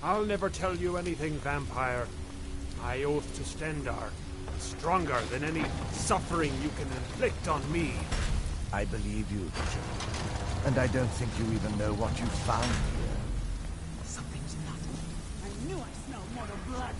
I'll never tell you anything, vampire. My oath to Stendar is stronger than any suffering you can inflict on me. I believe you, Bishop. And I don't think you even know what you found here. Something's not. I knew I smelled mortal blood.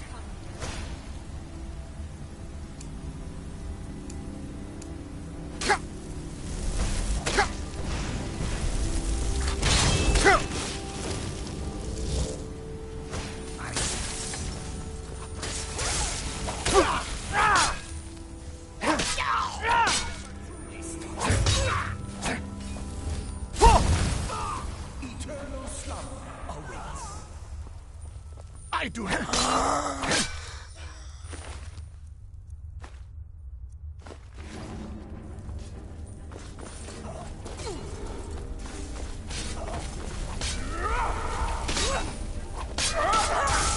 I do not.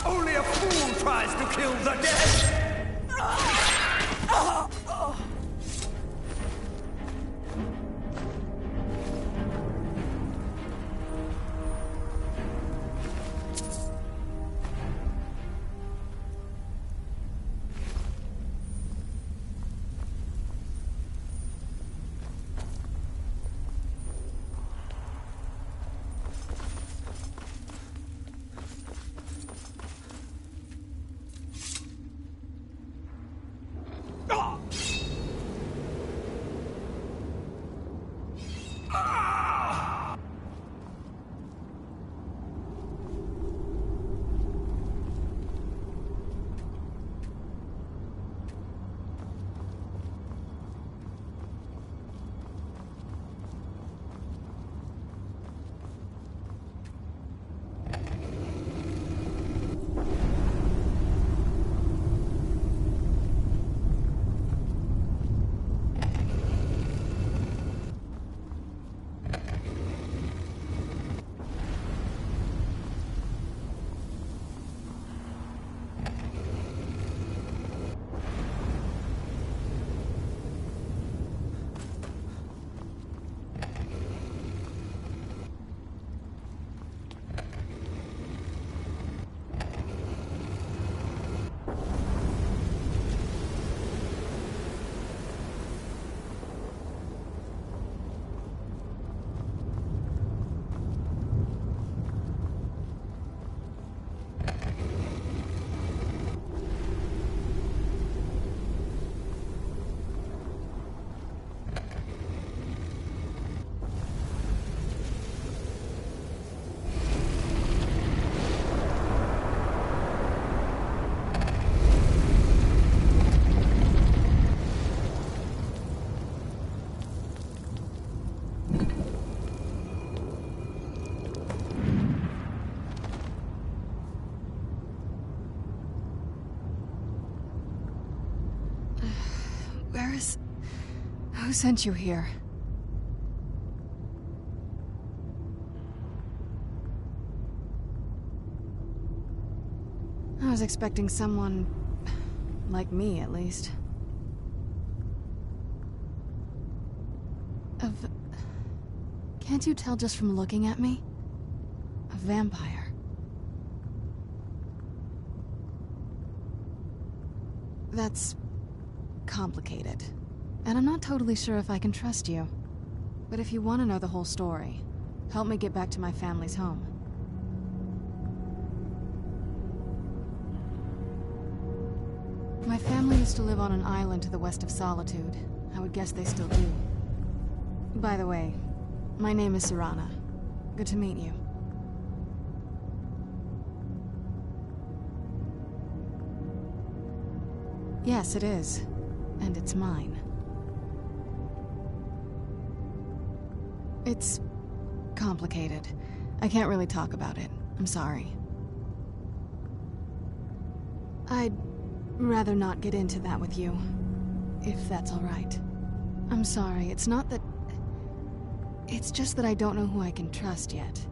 Only a fool tries to kill the dead. Who sent you here? I was expecting someone... like me, at least. Can't you tell just from looking at me? A vampire. That's... complicated. And I'm not totally sure if I can trust you. But if you want to know the whole story, help me get back to my family's home. My family used to live on an island to the west of Solitude. I would guess they still do. By the way, my name is Serana. Good to meet you. Yes, it is. And it's mine. It's complicated. I can't really talk about it. I'm sorry. I'd rather not get into that with you, if that's all right. I'm sorry, it's not that... It's just that I don't know who I can trust yet.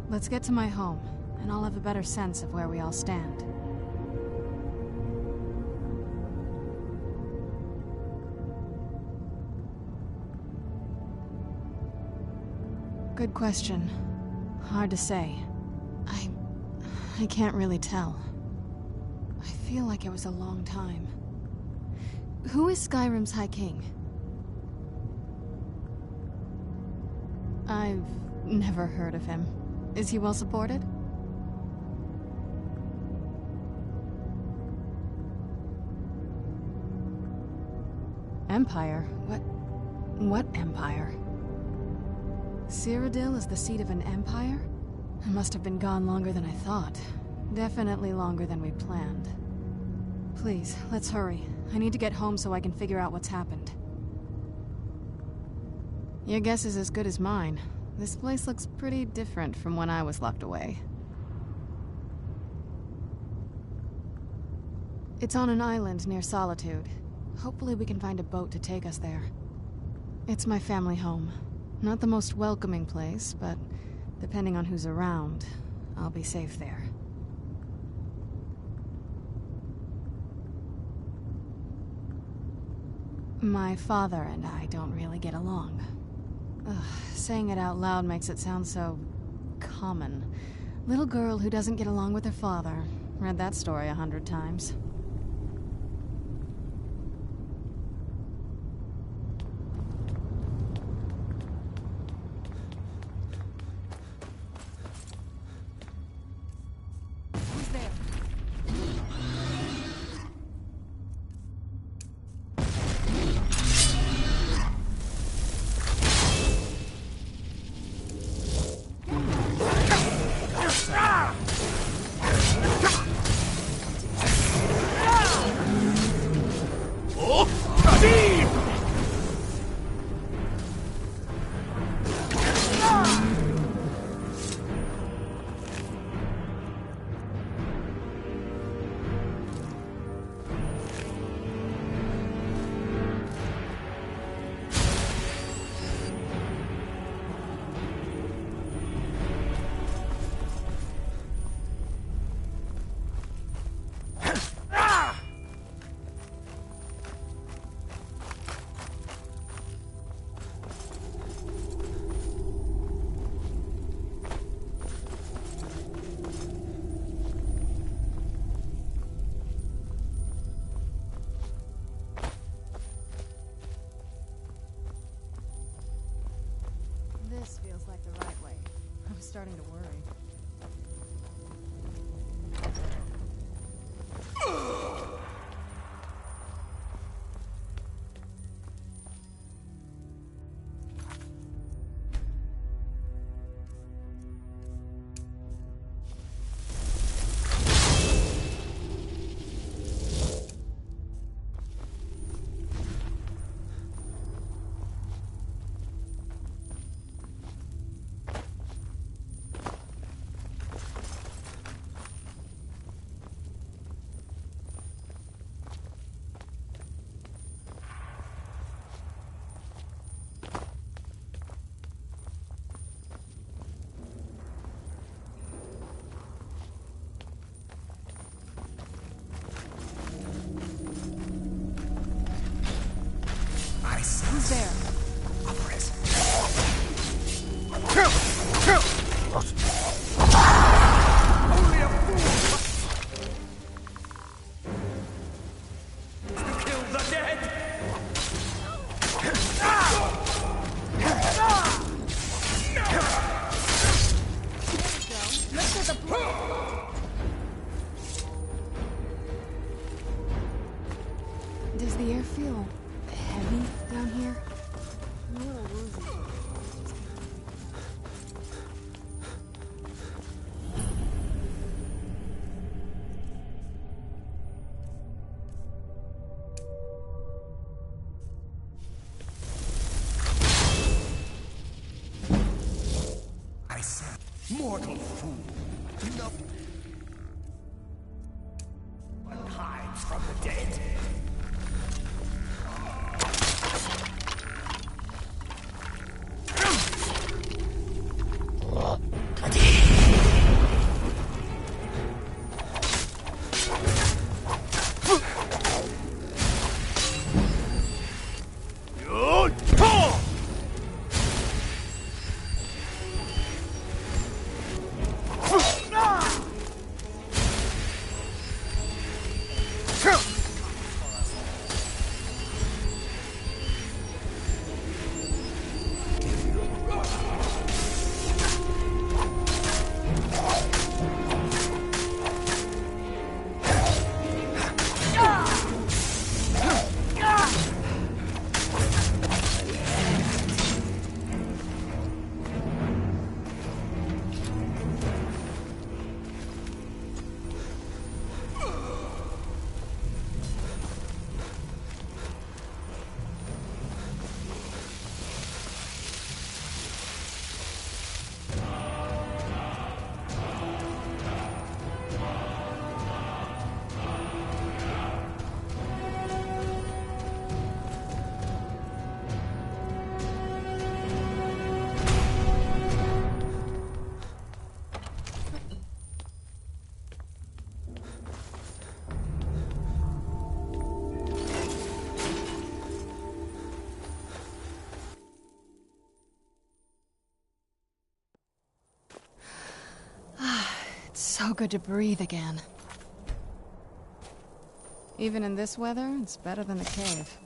Let's get to my home, and I'll have a better sense of where we all stand. Good question. Hard to say. I can't really tell. I feel like it was a long time. Who is Skyrim's High King? I've never heard of him. Is he well supported? Empire? What empire? Cyrodiil is the seat of an empire? I must have been gone longer than I thought. Definitely longer than we planned. Please, let's hurry. I need to get home so I can figure out what's happened. Your guess is as good as mine. This place looks pretty different from when I was locked away. It's on an island near Solitude. Hopefully we can find a boat to take us there. It's my family home. Not the most welcoming place, but depending on who's around, I'll be safe there. My father and I don't really get along. Ugh, saying it out loud makes it sound so common. Little girl who doesn't get along with her father. Read that story 100 times. Who's there? This feels like the right way. I was starting to worry. Who's there? Only a fool! To kill the dead! Look at the blade! Does the air feel heavy down here? I'm a little woozy. I said, mortal fool! Enough! One hides from the dead! So good to breathe again. Even in this weather, it's better than the cave.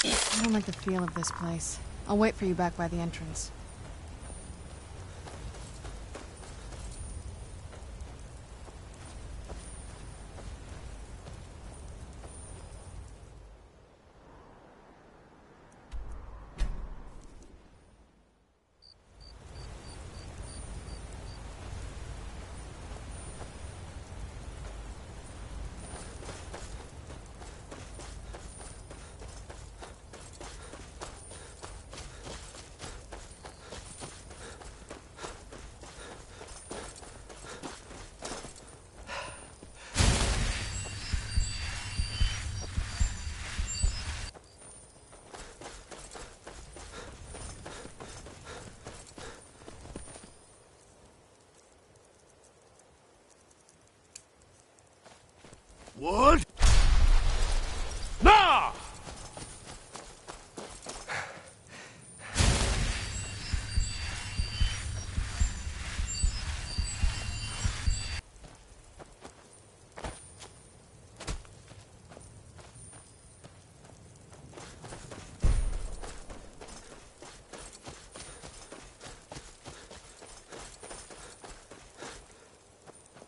I don't like the feel of this place. I'll wait for you back by the entrance. What? Nah!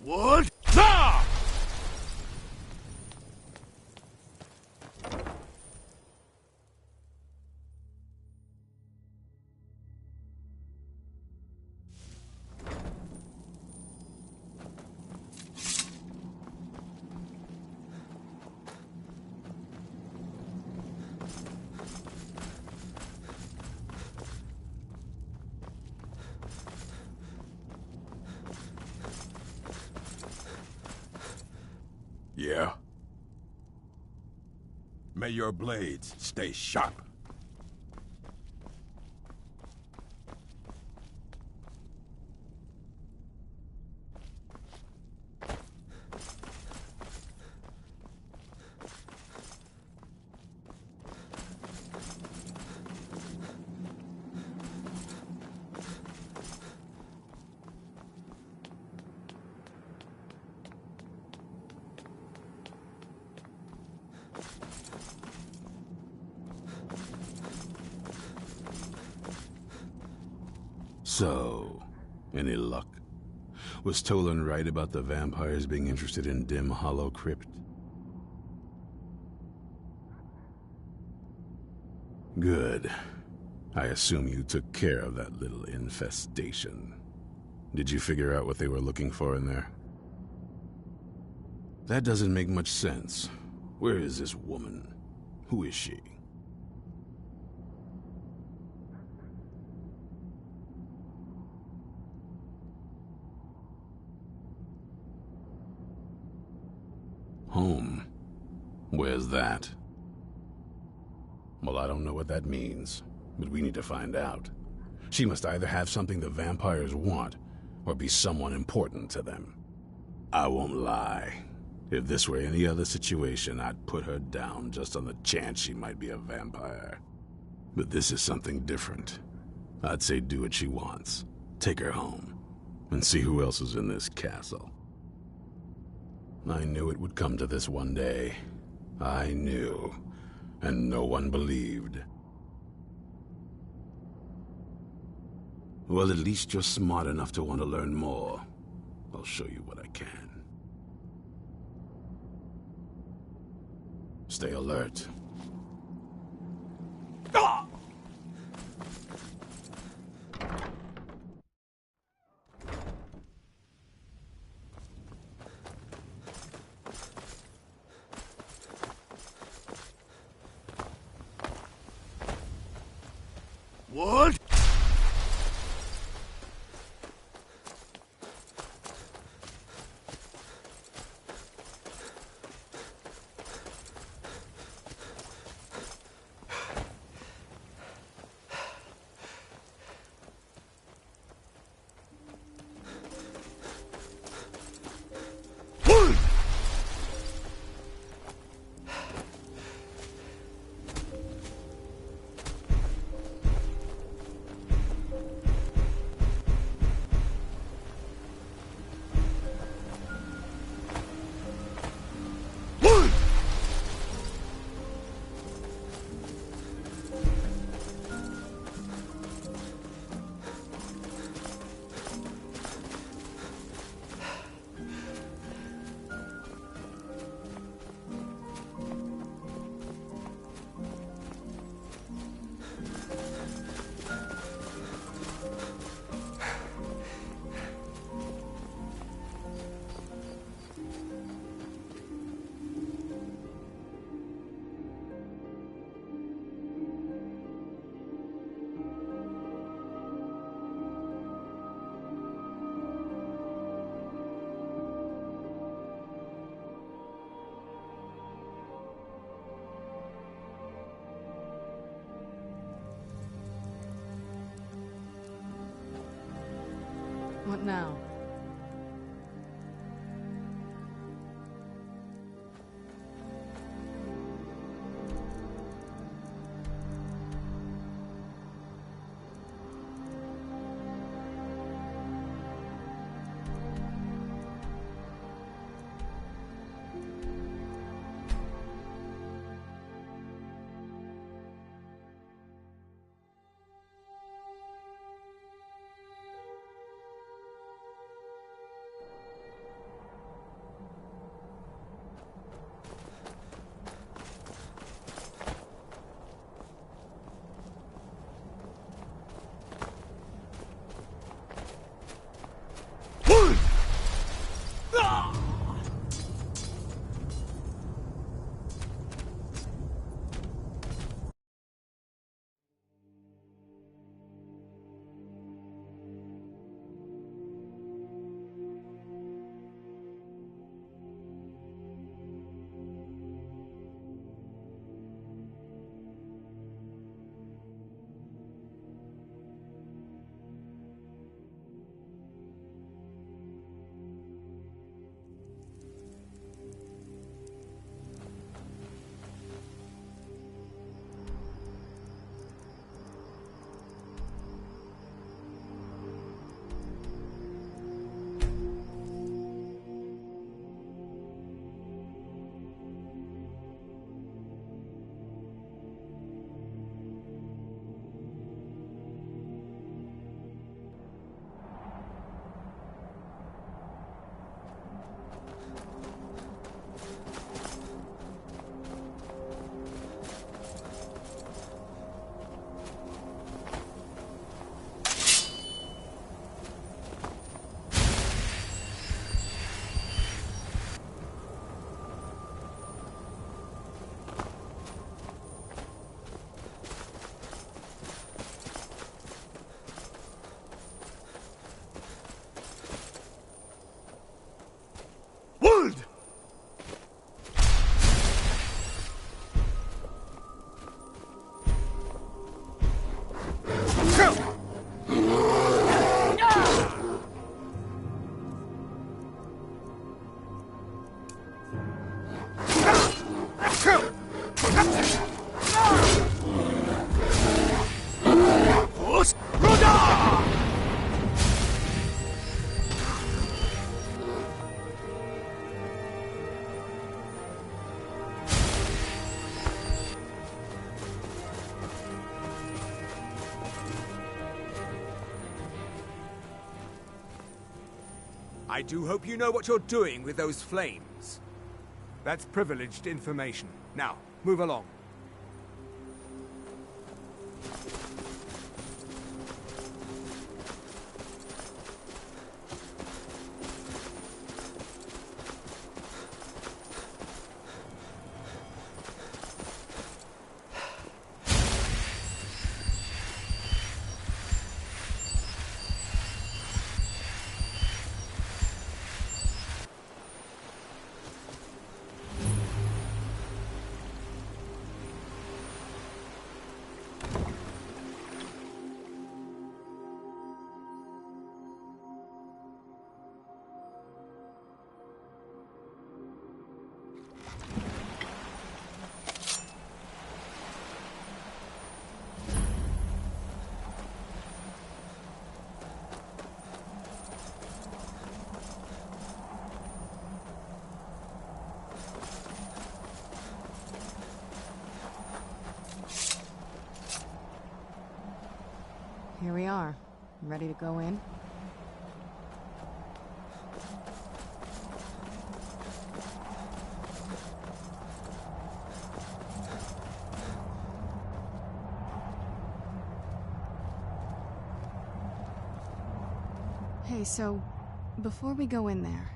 What? Nah! Yeah? May your blades stay sharp. So, any luck? Was Tolan right about the vampires being interested in Dim Hollow Crypt? Good. I assume you took care of that little infestation. Did you figure out what they were looking for in there? That doesn't make much sense. Where is this woman? Who is she? Home? Where's that? Well, I don't know what that means, but we need to find out. She must either have something the vampires want, or be someone important to them. I won't lie. If this were any other situation, I'd put her down just on the chance she might be a vampire. But this is something different. I'd say do what she wants. Take her home, and see who else is in this castle. I knew it would come to this one day. I knew, and no one believed. Well, at least you're smart enough to want to learn more. I'll show you what I can. Stay alert. Ah! What? Now. I do hope you know what you're doing with those flames. That's privileged information. Now, move along. Here we are. Ready to go in? Hey, so, before we go in there,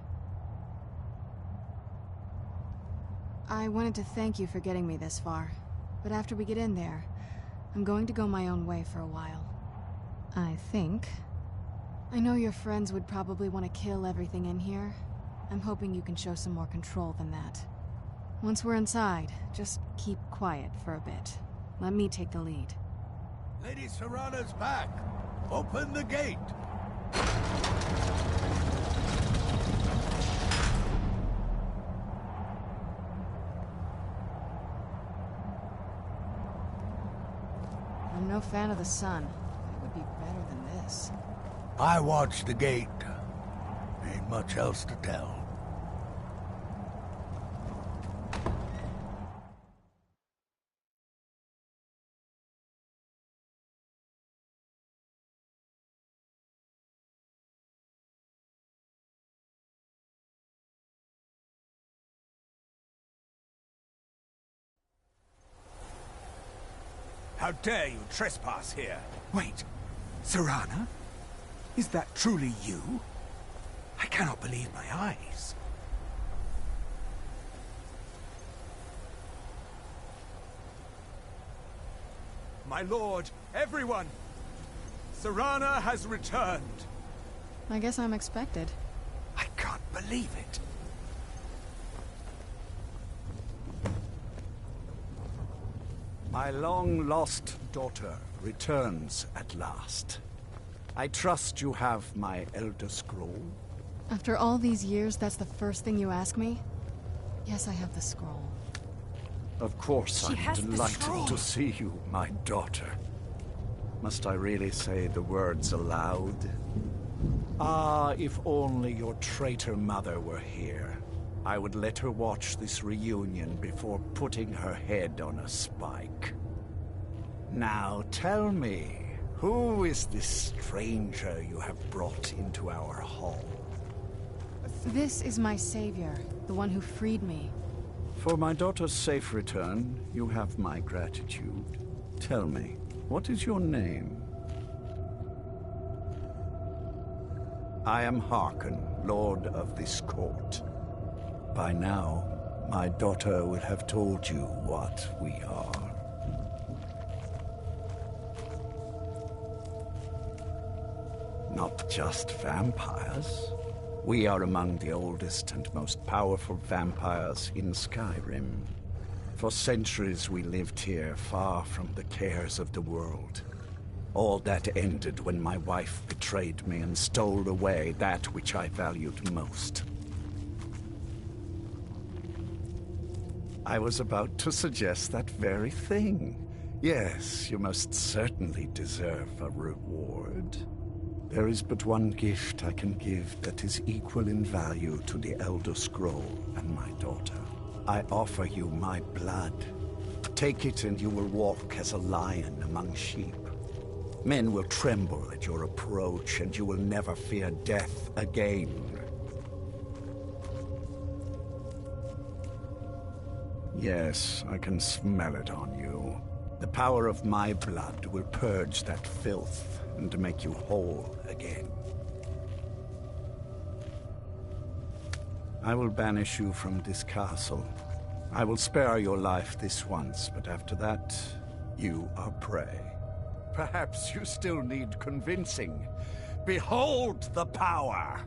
I wanted to thank you for getting me this far, but after we get in there, I'm going to go my own way for a while. I think. I know your friends would probably want to kill everything in here. I'm hoping you can show some more control than that. Once we're inside, just keep quiet for a bit. Let me take the lead. Lady Serrana's back. Open the gate. no fan of the sun, but it would be better than this. I watched the gate. Ain't much else to tell. How dare you trespass here? Wait, Serana? Is that truly you? I cannot believe my eyes. My lord, everyone! Serana has returned! I guess I'm expected. I can't believe it. My long-lost daughter returns at last. I trust you have my Elder Scroll. After all these years, that's the first thing you ask me? Yes, I have the scroll. Of course, She has I'm the delighted scroll. to see you, my daughter. Must I really say the words aloud? Ah, if only your traitor mother were here. I would let her watch this reunion before putting her head on a spike. Now tell me, who is this stranger you have brought into our hall? This is my savior, the one who freed me. For my daughter's safe return, you have my gratitude. Tell me, what is your name? I am Harkon, Lord of this court. By now, my daughter will have told you what we are. Not just vampires. We are among the oldest and most powerful vampires in Skyrim. For centuries we lived here, far from the cares of the world. All that ended when my wife betrayed me and stole away that which I valued most. I was about to suggest that very thing. Yes, you most certainly deserve a reward. There is but one gift I can give that is equal in value to the Elder Scroll and my daughter. I offer you my blood. Take it and you will walk as a lion among sheep. Men will tremble at your approach and you will never fear death again. Yes, I can smell it on you. The power of my blood will purge that filth and make you whole again. I will banish you from this castle. I will spare your life this once, but after that, you are prey. Perhaps you still need convincing. Behold the power!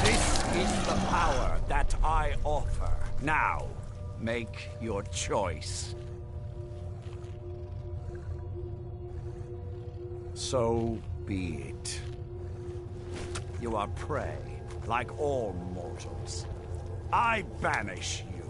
This is the power that I offer. Now, make your choice. So be it. You are prey, like all mortals. I banish you.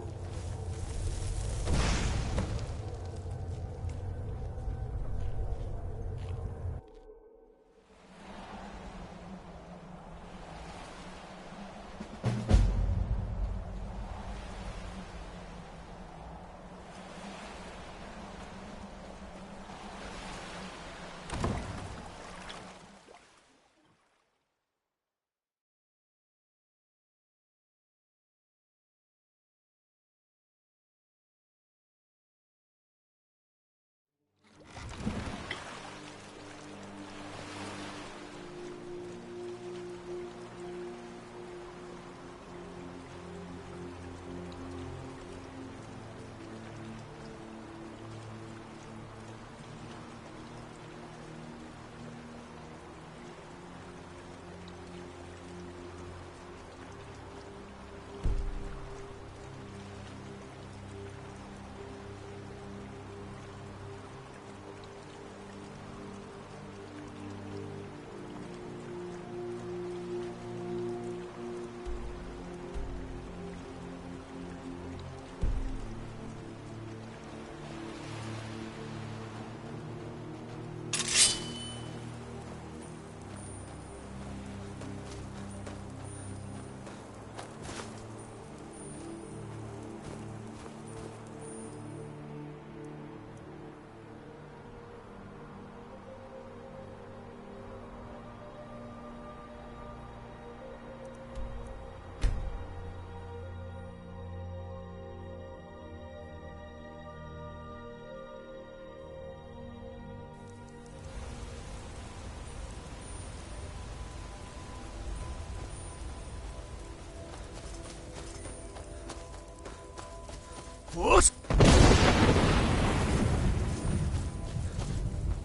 What?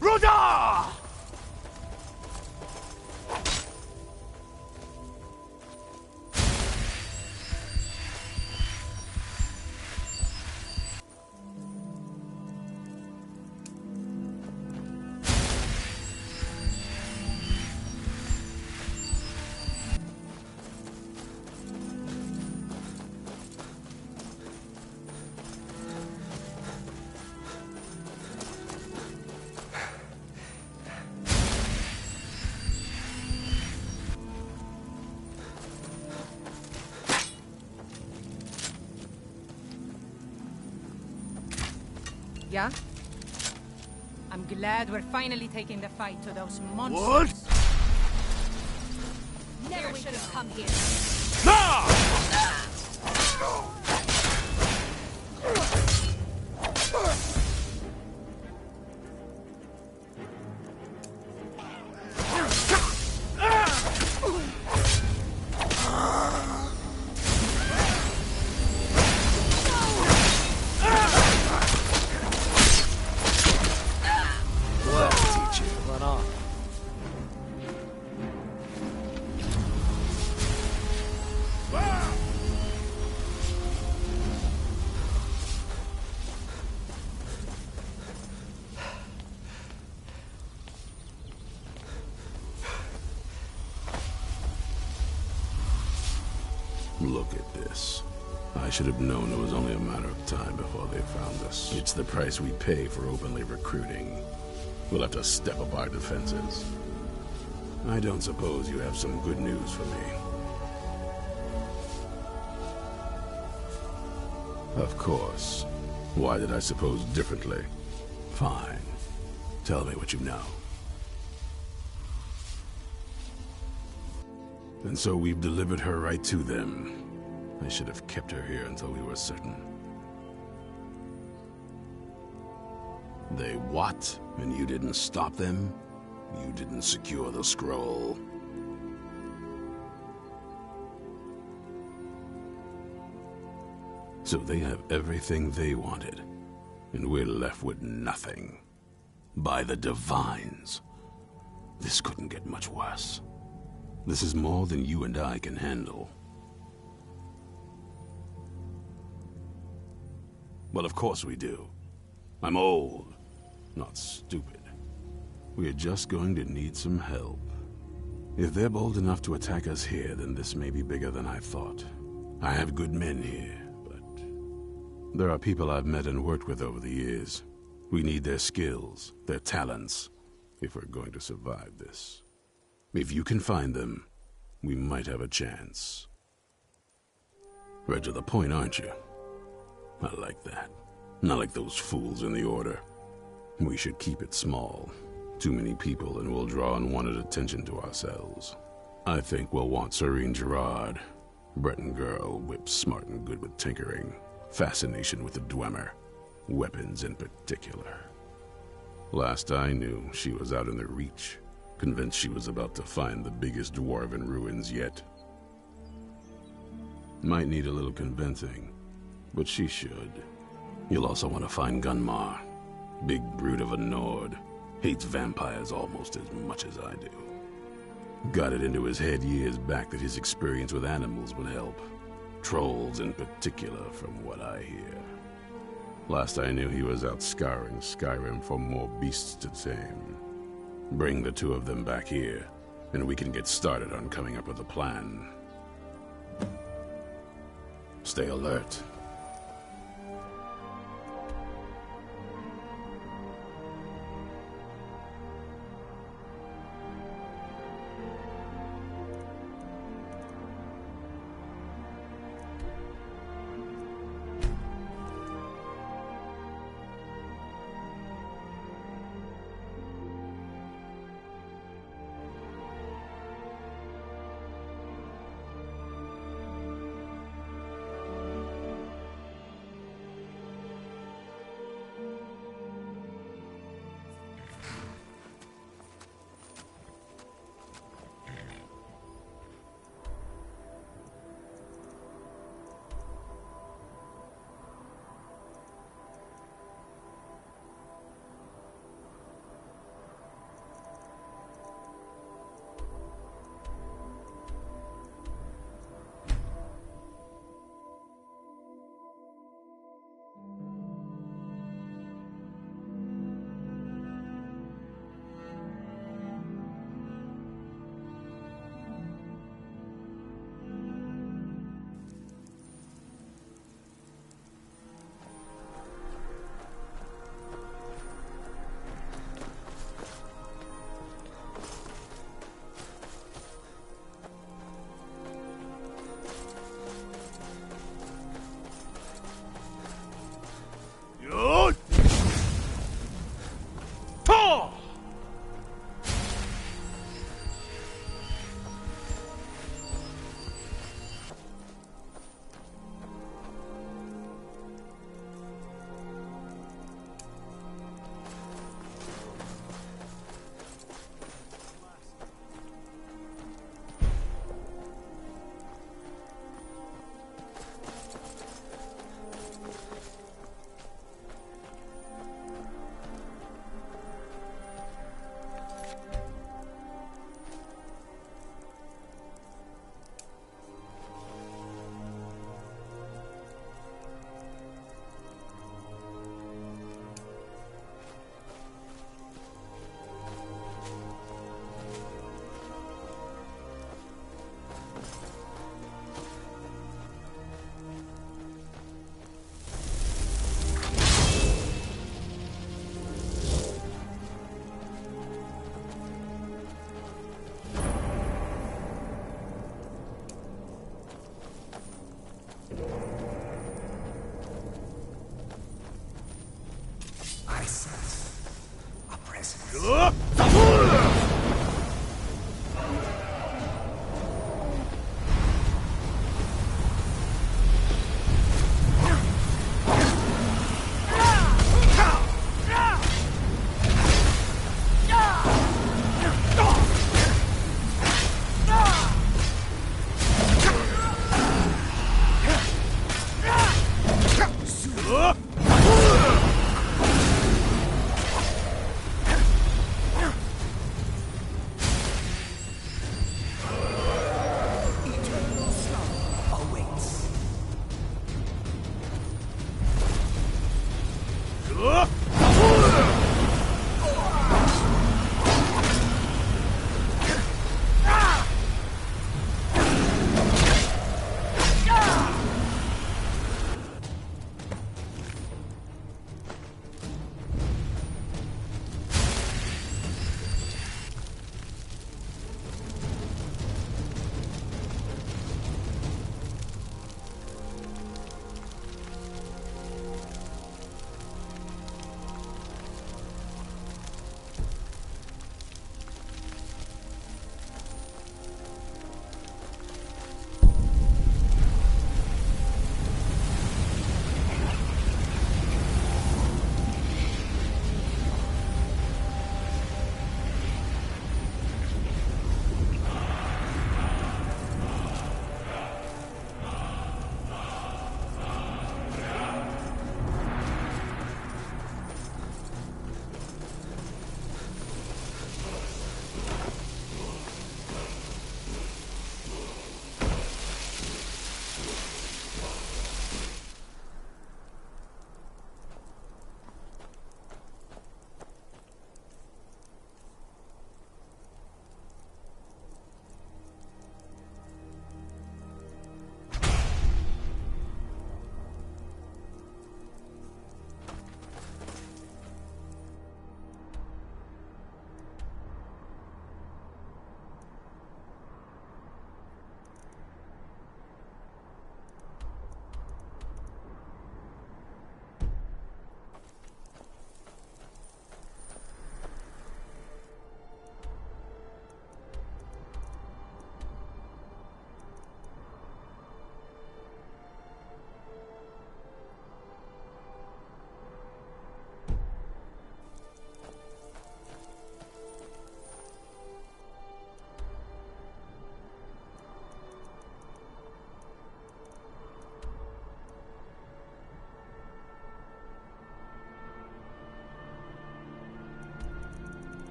Roda! Yeah? I'm glad we're finally taking the fight to those monsters. What? Never should have come here. Look at this. I should have known it was only a matter of time before they found us. It's the price we pay for openly recruiting. We'll have to step up our defenses. I don't suppose you have some good news for me. Of course. Why did I suppose differently? Fine. Tell me what you know. And so we've delivered her right to them. I should have kept her here until we were certain. They what? And you didn't stop them? You didn't secure the scroll? So they have everything they wanted, and we're left with nothing. By the Divines. This couldn't get much worse. This is more than you and I can handle. Well, of course we do. I'm old, not stupid. We're just going to need some help. If they're bold enough to attack us here, then this may be bigger than I thought. I have good men here, but there are people I've met and worked with over the years. We need their skills, their talents, if we're going to survive this. If you can find them, we might have a chance. Right to the point, aren't you? I like that. Not like those fools in the Order. We should keep it small. Too many people and we'll draw unwanted attention to ourselves. I think we'll want Serene Gerard. Breton girl, whip smart and good with tinkering. Fascination with the Dwemer. Weapons in particular. Last I knew, she was out in the Reach. Convinced she was about to find the biggest dwarven ruins yet. Might need a little convincing, but she should. You'll also want to find Gunmar. Big brute of a Nord. Hates vampires almost as much as I do. Got it into his head years back that his experience with animals would help. Trolls in particular, from what I hear. Last I knew, he was out scouring Skyrim for more beasts to tame. Bring the two of them back here, and we can get started on coming up with a plan. Stay alert.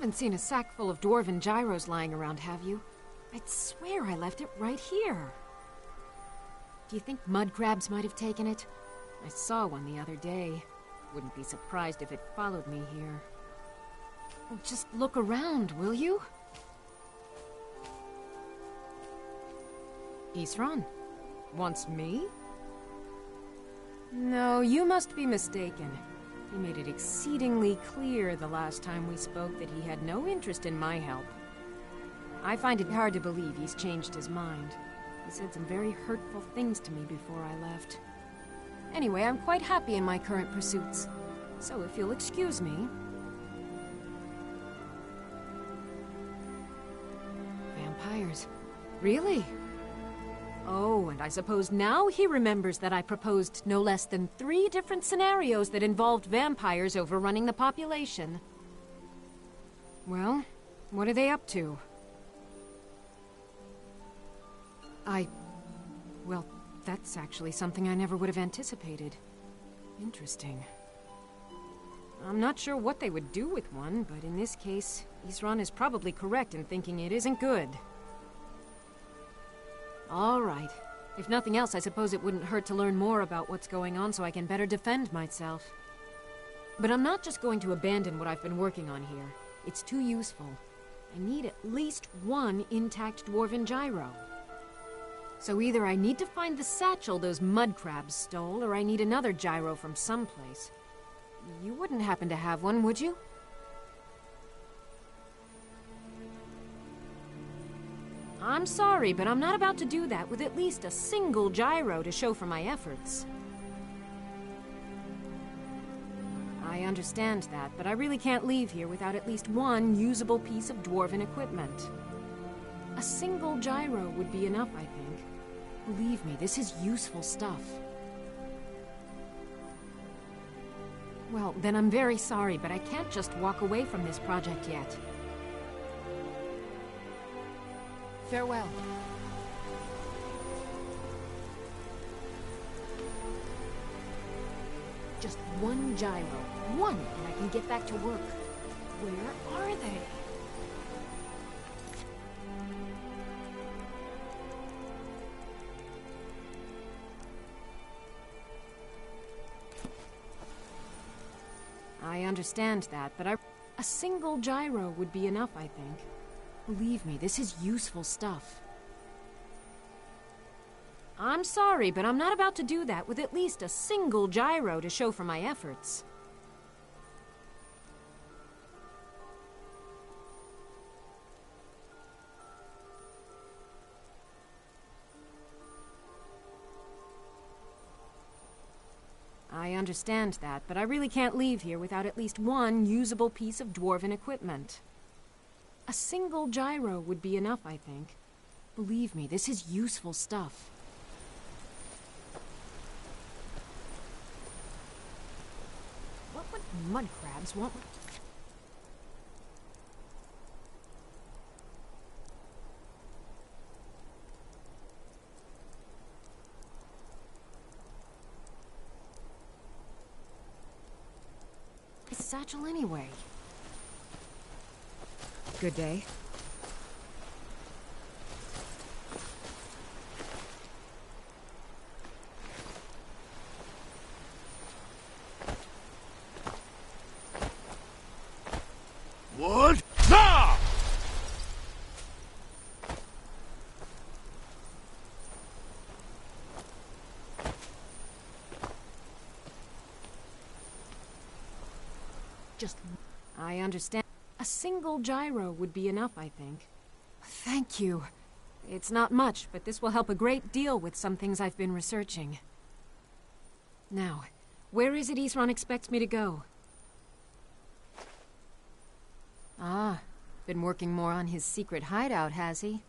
haven't seen a sack full of dwarven gyros lying around, have you? I'd swear I left it right here. Do you think mud crabs might have taken it? I saw one the other day. Wouldn't be surprised if it followed me here. Oh, just look around, will you? Isran? Wants me? No, you must be mistaken. He made it exceedingly clear the last time we spoke that he had no interest in my help. I find it hard to believe he's changed his mind. He said some very hurtful things to me before I left. Anyway, I'm quite happy in my current pursuits. So if you'll excuse me... Vampires. Really? Oh, and I suppose now he remembers that I proposed no less than 3 different scenarios that involved vampires overrunning the population. Well, what are they up to? Well, that's actually something I never would have anticipated. Interesting. I'm not sure what they would do with one, but in this case, Isran is probably correct in thinking it isn't good. All right. If nothing else, I suppose it wouldn't hurt to learn more about what's going on so I can better defend myself. But I'm not just going to abandon what I've been working on here. It's too useful. I need at least 1 intact dwarven gyro. So either I need to find the satchel those mud crabs stole, or I need another gyro from someplace. You wouldn't happen to have one, would you? I'm sorry, but I'm not about to do that with at least a single gyro to show for my efforts. I understand that, but I really can't leave here without at least 1 usable piece of dwarven equipment. A single gyro would be enough, I think. Believe me, this is useful stuff. Well, then I'm very sorry, but I can't just walk away from this project yet. Farewell. Just 1 gyro. 1, and I can get back to work. Where are they? I understand that, but a single gyro would be enough, I think. Believe me, this is useful stuff. I'm sorry, but I'm not about to do that with at least a single gyro to show for my efforts. I understand that, but I really can't leave here without at least 1 usable piece of dwarven equipment. A single gyro would be enough, I think. Believe me, this is useful stuff. What would mud crabs want? A satchel anyway. Good day. What? Ah! I understand. A single gyro would be enough, I think. Thank you. It's not much, but this will help a great deal with some things I've been researching. Now, where is it Isran expects me to go? Ah, been working more on his secret hideout, has he?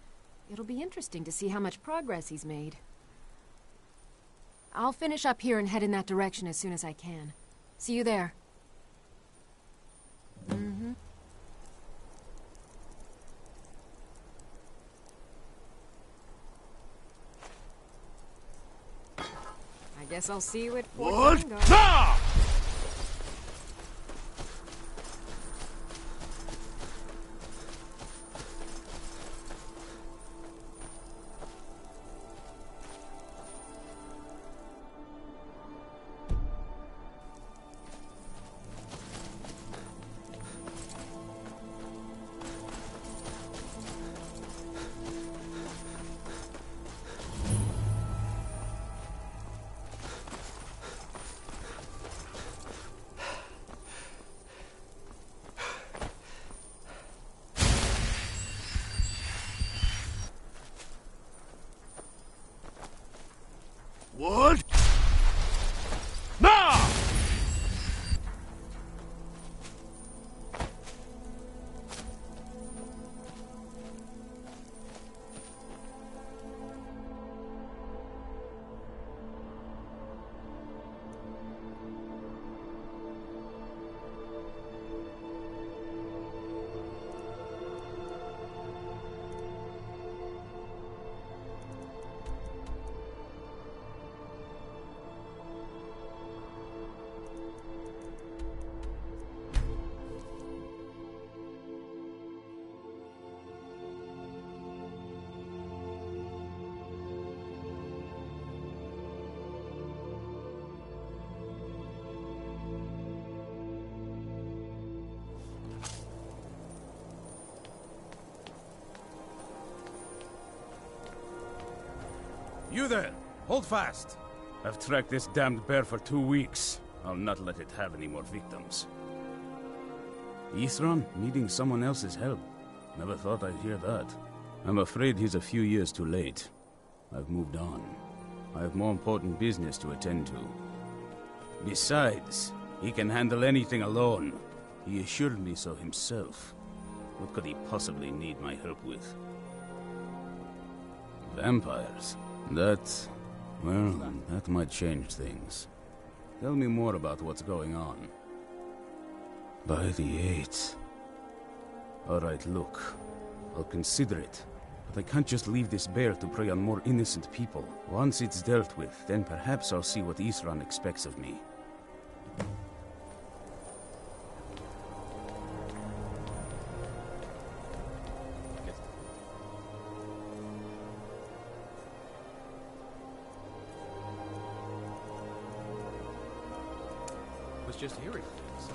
It'll be interesting to see how much progress he's made. I'll finish up here and head in that direction as soon as I can. See you there. Mm-hmm. I guess I'll see you at Fort Tango. Wood? Now! You there! Hold fast! I've tracked this damned bear for 2 weeks. I'll not let it have any more victims. Ithran needing someone else's help. Never thought I'd hear that. I'm afraid he's a few years too late. I've moved on. I have more important business to attend to. Besides, he can handle anything alone. He assured me so himself. What could he possibly need my help with? Vampires? Well, that might change things. Tell me more about what's going on. By the 8th. Alright, look. I'll consider it. But I can't just leave this bear to prey on more innocent people. Once it's dealt with, then perhaps I'll see what Ithran expects of me. Was just hearing things.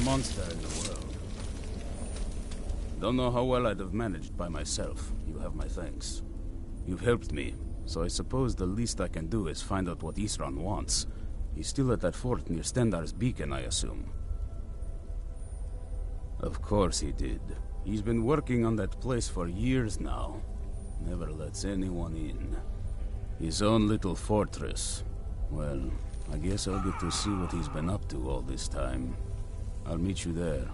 Monster in the world. Don't know how well I'd have managed by myself. You have my thanks. You've helped me, so I suppose the least I can do is find out what Ithran wants. He's still at that fort near Stendar's beacon, I assume. Of course he did. He's been working on that place for years now. Never lets anyone in. His own little fortress. Well, I guess I'll get to see what he's been up to all this time. I'll meet you there.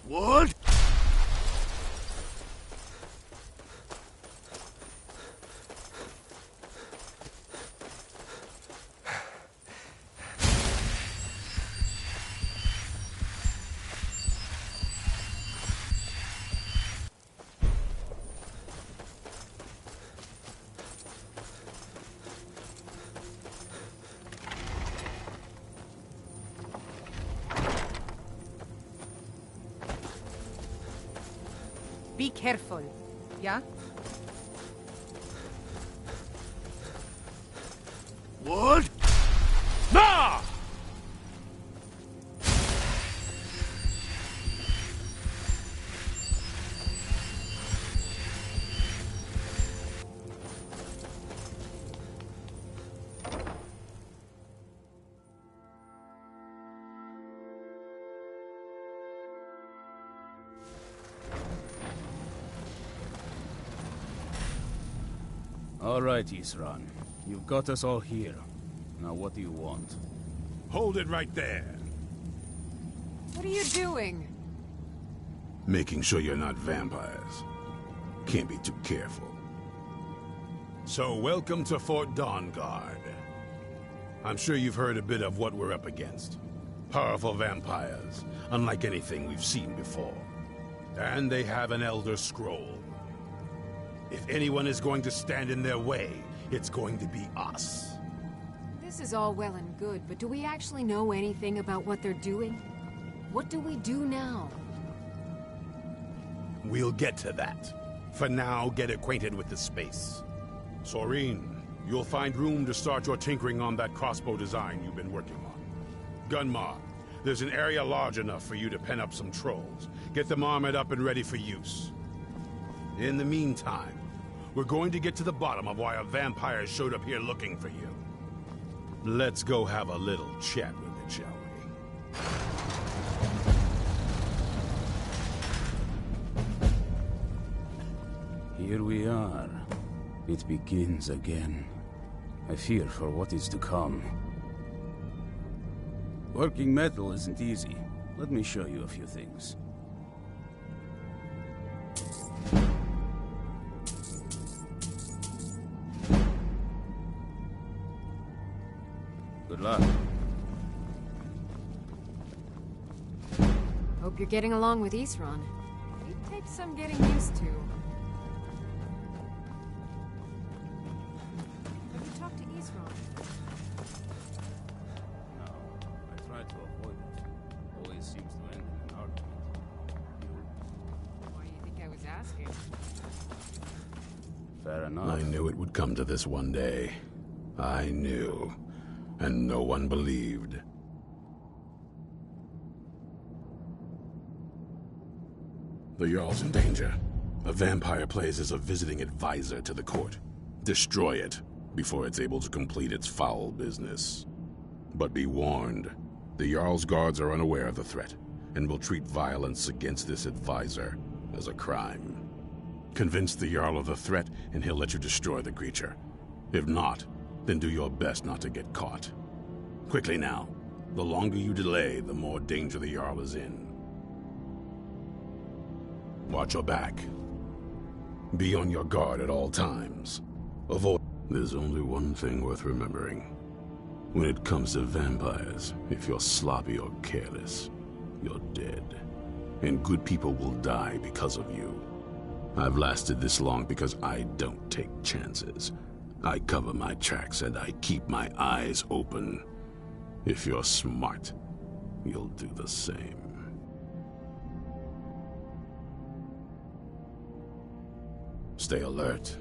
Wood? be careful, yeah? What? Nah! All right, Isran. You've got us all here. Now what do you want? Hold it right there. What are you doing? Making sure you're not vampires. Can't be too careful. So, welcome to Fort Dawnguard. I'm sure you've heard a bit of what we're up against. Powerful vampires, unlike anything we've seen before. And they have an Elder Scroll. If anyone is going to stand in their way, it's going to be us. This is all well and good, but do we actually know anything about what they're doing? What do we do now? We'll get to that. For now, get acquainted with the space. Soreen, you'll find room to start your tinkering on that crossbow design you've been working on. Gunmar, there's an area large enough for you to pen up some trolls. Get them armored up and ready for use. In the meantime, we're going to get to the bottom of why a vampire showed up here looking for you. Let's go have a little chat with it, shall we? Here we are. It begins again. I fear for what is to come. Working metal isn't easy. Let me show you a few things. Good luck. Hope you're getting along with Isran. He takes some getting used to. Have you talked to Isran? No, I try to avoid it. Always seems to end in an argument. Why do you think I was asking? Fair enough. I knew it would come to this one day. I knew. And no one believed. The Jarl's in danger. A vampire plays as a visiting advisor to the court. Destroy it before it's able to complete its foul business. But be warned, the Jarl's guards are unaware of the threat, and will treat violence against this advisor as a crime. Convince the Jarl of the threat, and he'll let you destroy the creature. If not, then do your best not to get caught. Quickly now. The longer you delay, the more danger the Jarl is in. Watch your back. Be on your guard at all times. Avoid... There's only one thing worth remembering. When it comes to vampires, if you're sloppy or careless, you're dead. And good people will die because of you. I've lasted this long because I don't take chances. I cover my tracks and I keep my eyes open. If you're smart, you'll do the same. Stay alert.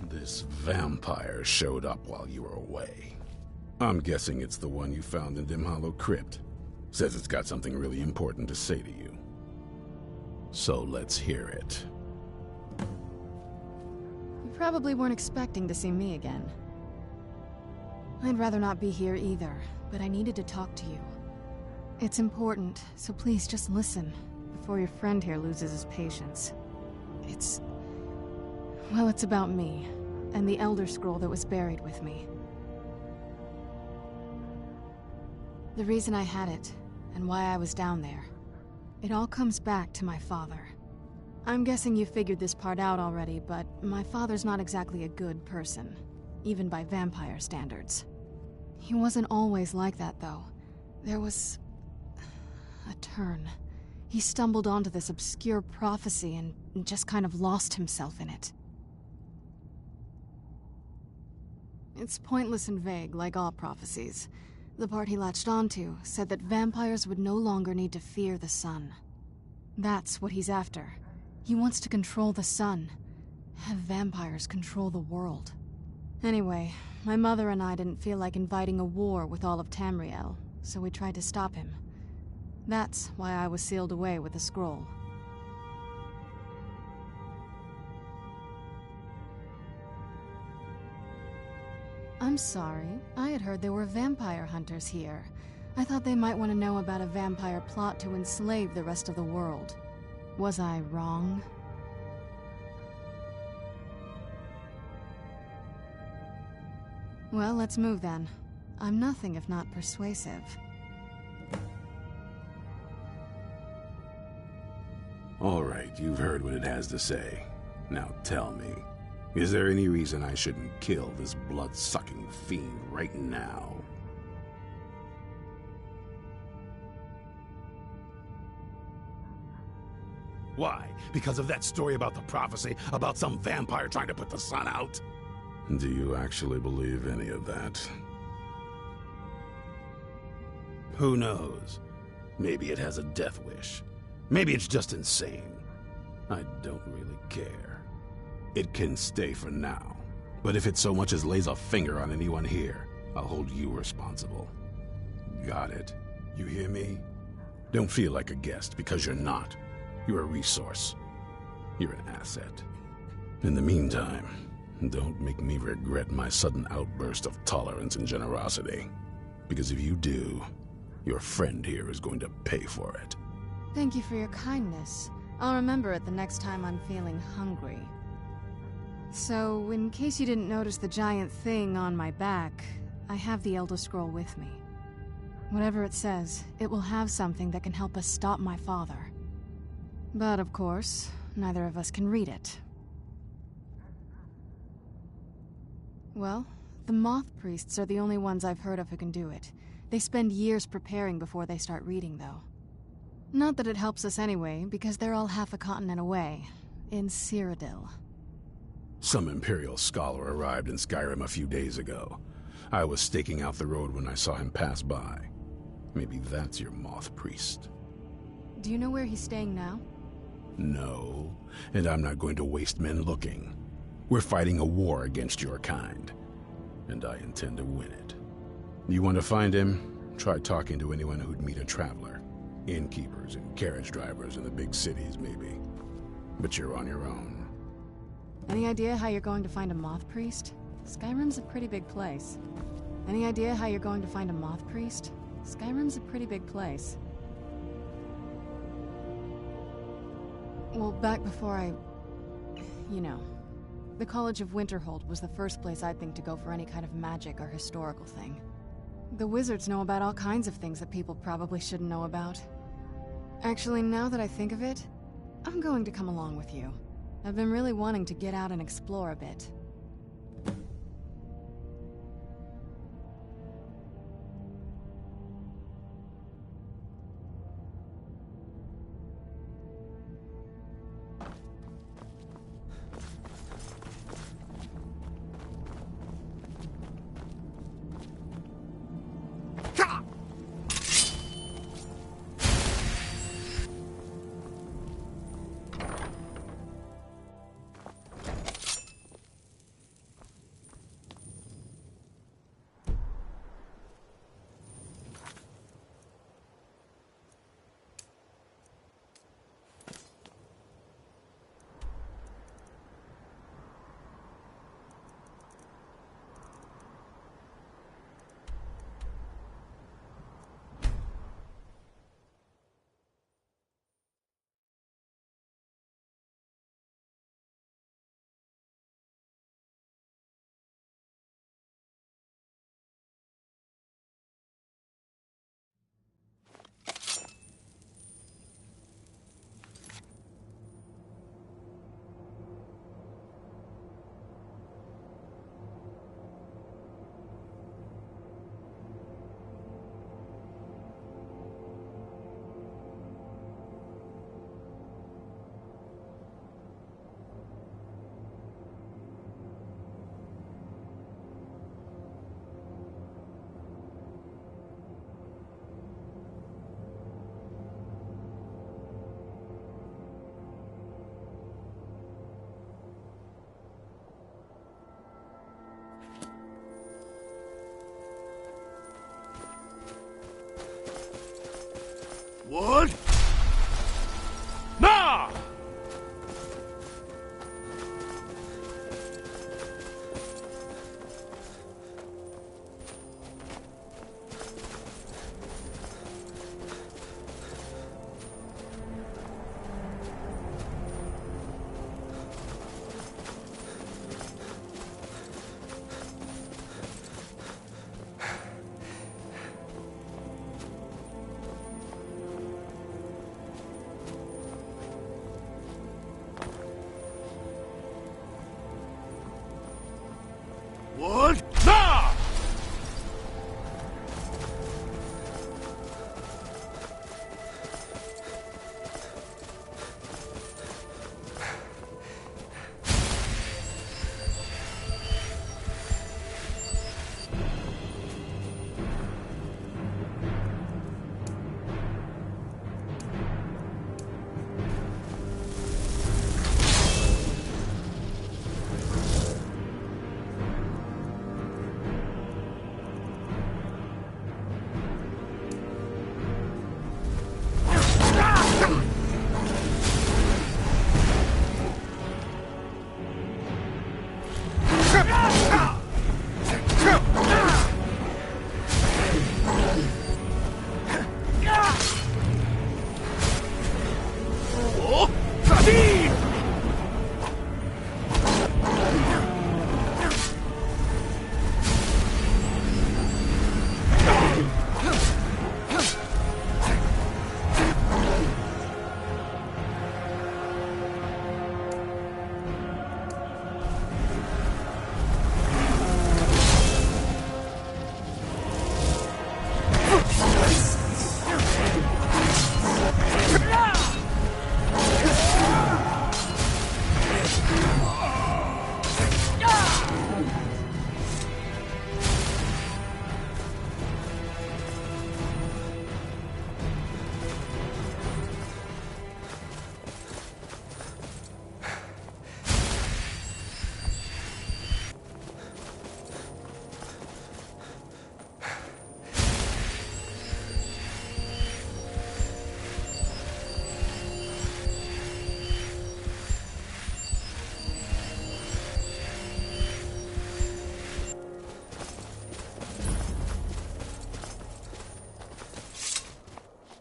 This vampire showed up while you were away. I'm guessing it's the one you found in Dim Hollow Crypt. Says it's got something really important to say to you. So let's hear it. You probably weren't expecting to see me again. I'd rather not be here either, but I needed to talk to you. It's important, so please just listen, before your friend here loses his patience. Well, it's about me, and the Elder Scroll that was buried with me. The reason I had it, and why I was down there. It all comes back to my father. I'm guessing you figured this part out already, but my father's not exactly a good person, even by vampire standards. He wasn't always like that, though. There was... a turn. He stumbled onto this obscure prophecy and just kind of lost himself in it. It's pointless and vague, like all prophecies. The part he latched onto said that vampires would no longer need to fear the sun. That's what he's after. He wants to control the sun. Have vampires control the world. Anyway, my mother and I didn't feel like inviting a war with all of Tamriel, so we tried to stop him. That's why I was sealed away with the scroll. I'm sorry. I had heard there were vampire hunters here. I thought they might want to know about a vampire plot to enslave the rest of the world. Was I wrong? Well, let's move then. I'm nothing if not persuasive. All right, you've heard what it has to say. Now tell me, is there any reason I shouldn't kill this blood-sucking fiend right now? Why? Because of that story about the prophecy, about some vampire trying to put the sun out? Do you actually believe any of that? Who knows? Maybe it has a death wish. Maybe it's just insane. I don't really care. It can stay for now. But if it so much as lays a finger on anyone here, I'll hold you responsible. Got it? You hear me? Don't feel like a guest, because you're not. You're a resource. You're an asset. In the meantime, don't make me regret my sudden outburst of tolerance and generosity. Because if you do, your friend here is going to pay for it. Thank you for your kindness. I'll remember it the next time I'm feeling hungry. So, in case you didn't notice the giant thing on my back, I have the Elder Scroll with me. Whatever it says, it will have something that can help us stop my father. But of course, neither of us can read it. Well, the Moth Priests are the only ones I've heard of who can do it. They spend years preparing before they start reading, though. Not that it helps us anyway, because they're all half a continent away, in Cyrodiil. Some Imperial scholar arrived in Skyrim a few days ago. I was staking out the road when I saw him pass by. Maybe that's your Moth Priest. Do you know where he's staying now? No, and I'm not going to waste men looking. We're fighting a war against your kind, and I intend to win it. You want to find him? Try talking to anyone who'd meet a traveler. Innkeepers and carriage drivers in the big cities, maybe. But you're on your own. Any idea how you're going to find a Moth Priest? Skyrim's a pretty big place. Any idea how you're going to find a Moth Priest? Skyrim's a pretty big place. Well, back before you know. The College of Winterhold was the first place I'd think to go for any kind of magic or historical thing. The wizards know about all kinds of things that people probably shouldn't know about. Actually, now that I think of it, I'm going to come along with you. I've been really wanting to get out and explore a bit. Wood? Nah! Wood? Nah!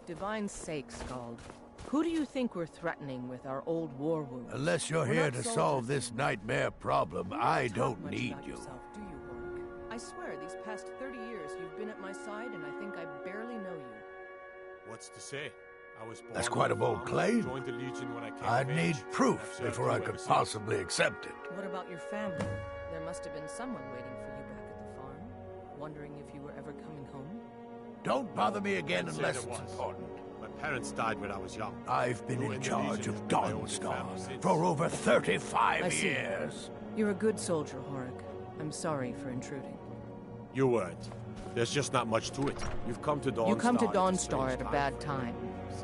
Divine's sake, Scald. Who do you think we're threatening with our old war wounds? Unless you're We're here not to soldiers. solve this nightmare problem, You I talk don't much need about you. Yourself, do you, Hork? I swear, these past 30 years you've been at my side, and I think I barely know you. What's to say? I was born That's quite a on bold farm, claim. joined the Legion when I came I'd of need age, and proof I've served before you I ever could since. possibly accept it. What about your family? There must have been someone waiting for you back at the farm, wondering if you were ever coming home. Don't bother me again I'd say unless there it's was. important. My parents died when I was young. I've been Joined in the charge Legion, of been my only Dawnstar family since. for over 35 I see. years. You're a good soldier, Hork. I'm sorry for intruding. You weren't. There's just not much to it. You've come to Dawnstar. You come to at a Dawnstar strange at a bad time.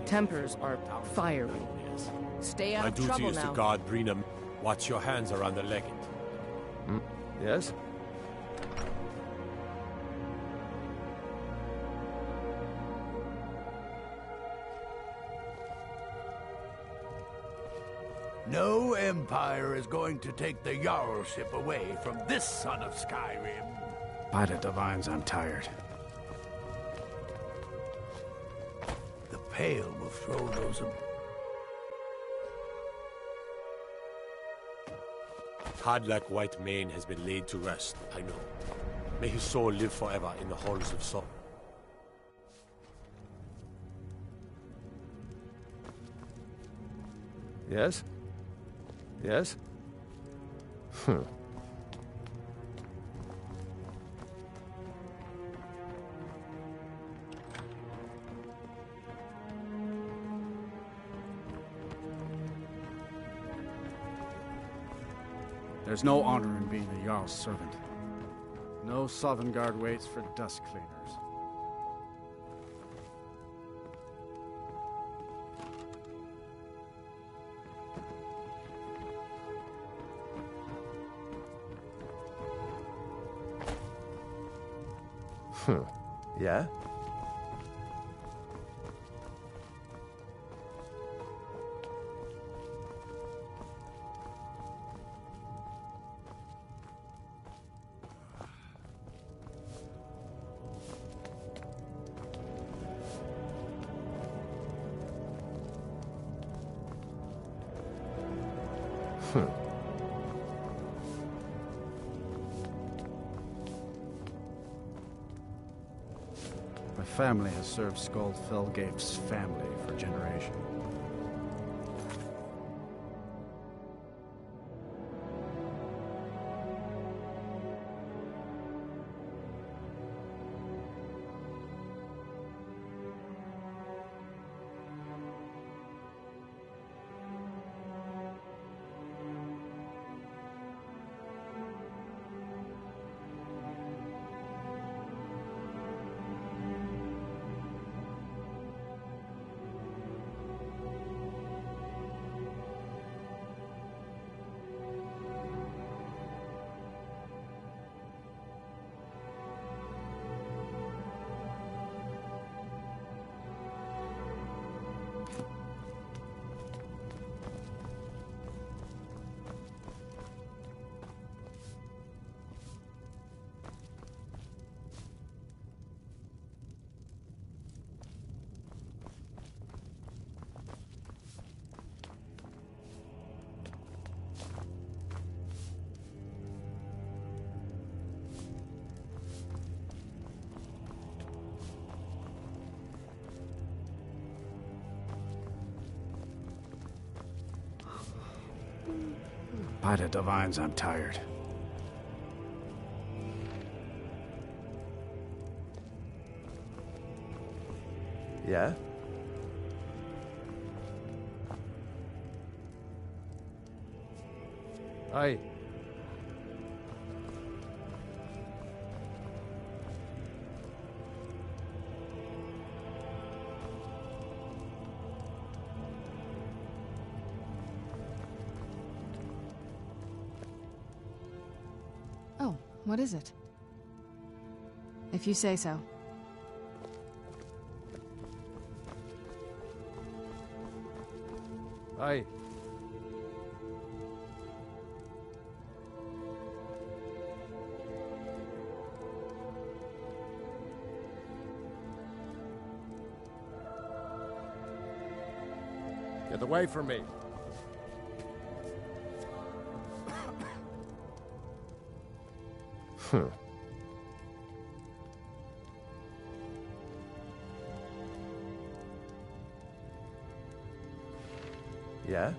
Tempers are fiery. Yes. Stay out My of duty trouble is now. to guard Brenham. Watch your hands around the legate. Yes? No Empire is going to take the Jarlship away from this son of Skyrim. By the Divines, I'm tired. The Pale will throw those... Hadlak White Mane has been laid to rest, I know. May his soul live forever in the halls of Sol. Yes? Yes? There's no honor in being a Jarl's servant. No Sovngarde waits for dust cleaners. Yeah? My family has served Skald Felgate's family for generations. By the divines, I'm tired. Yeah? Aye. Oh, what is it? If you say so. Aye. Get away from me. Yeah?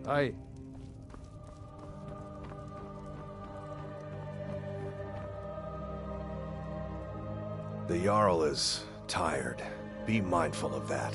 Aye. The Jarl is tired. Be mindful of that.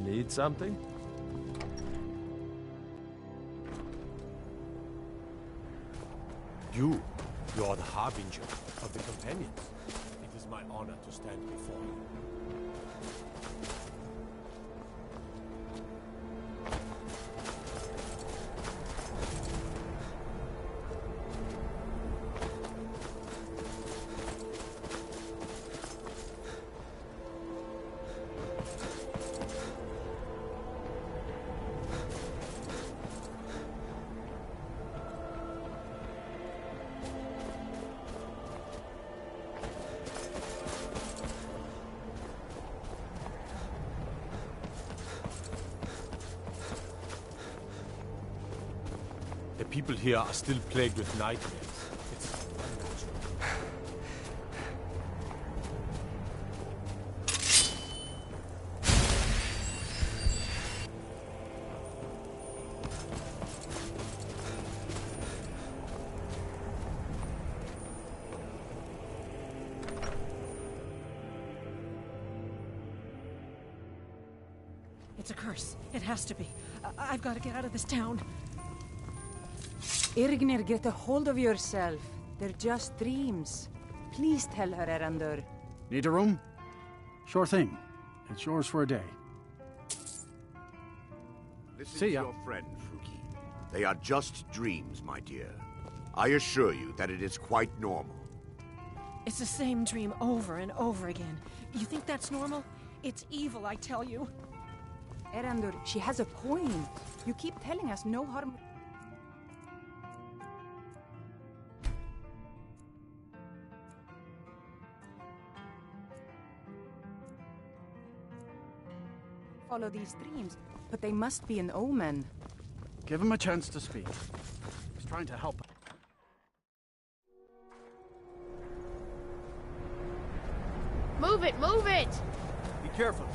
Need something? You are the harbinger of the companions. It is my honor to stand before you. The people here are still plagued with nightmares. It's unnatural. It's a curse. It has to be. I've got to get out of this town. Irgnir, get a hold of yourself. They're just dreams. Please tell her, Erandur. Need a room? Sure thing. It's yours for a day. Listen See to ya. your friend, Fruki. They are just dreams, my dear. I assure you that it is quite normal. It's the same dream over and over again. You think that's normal? It's evil, I tell you. Erandur, she has a point. You keep telling us no harm... follow these dreams, but they must be an omen. Give him a chance to speak. He's trying to help. Move it, move it! Be careful.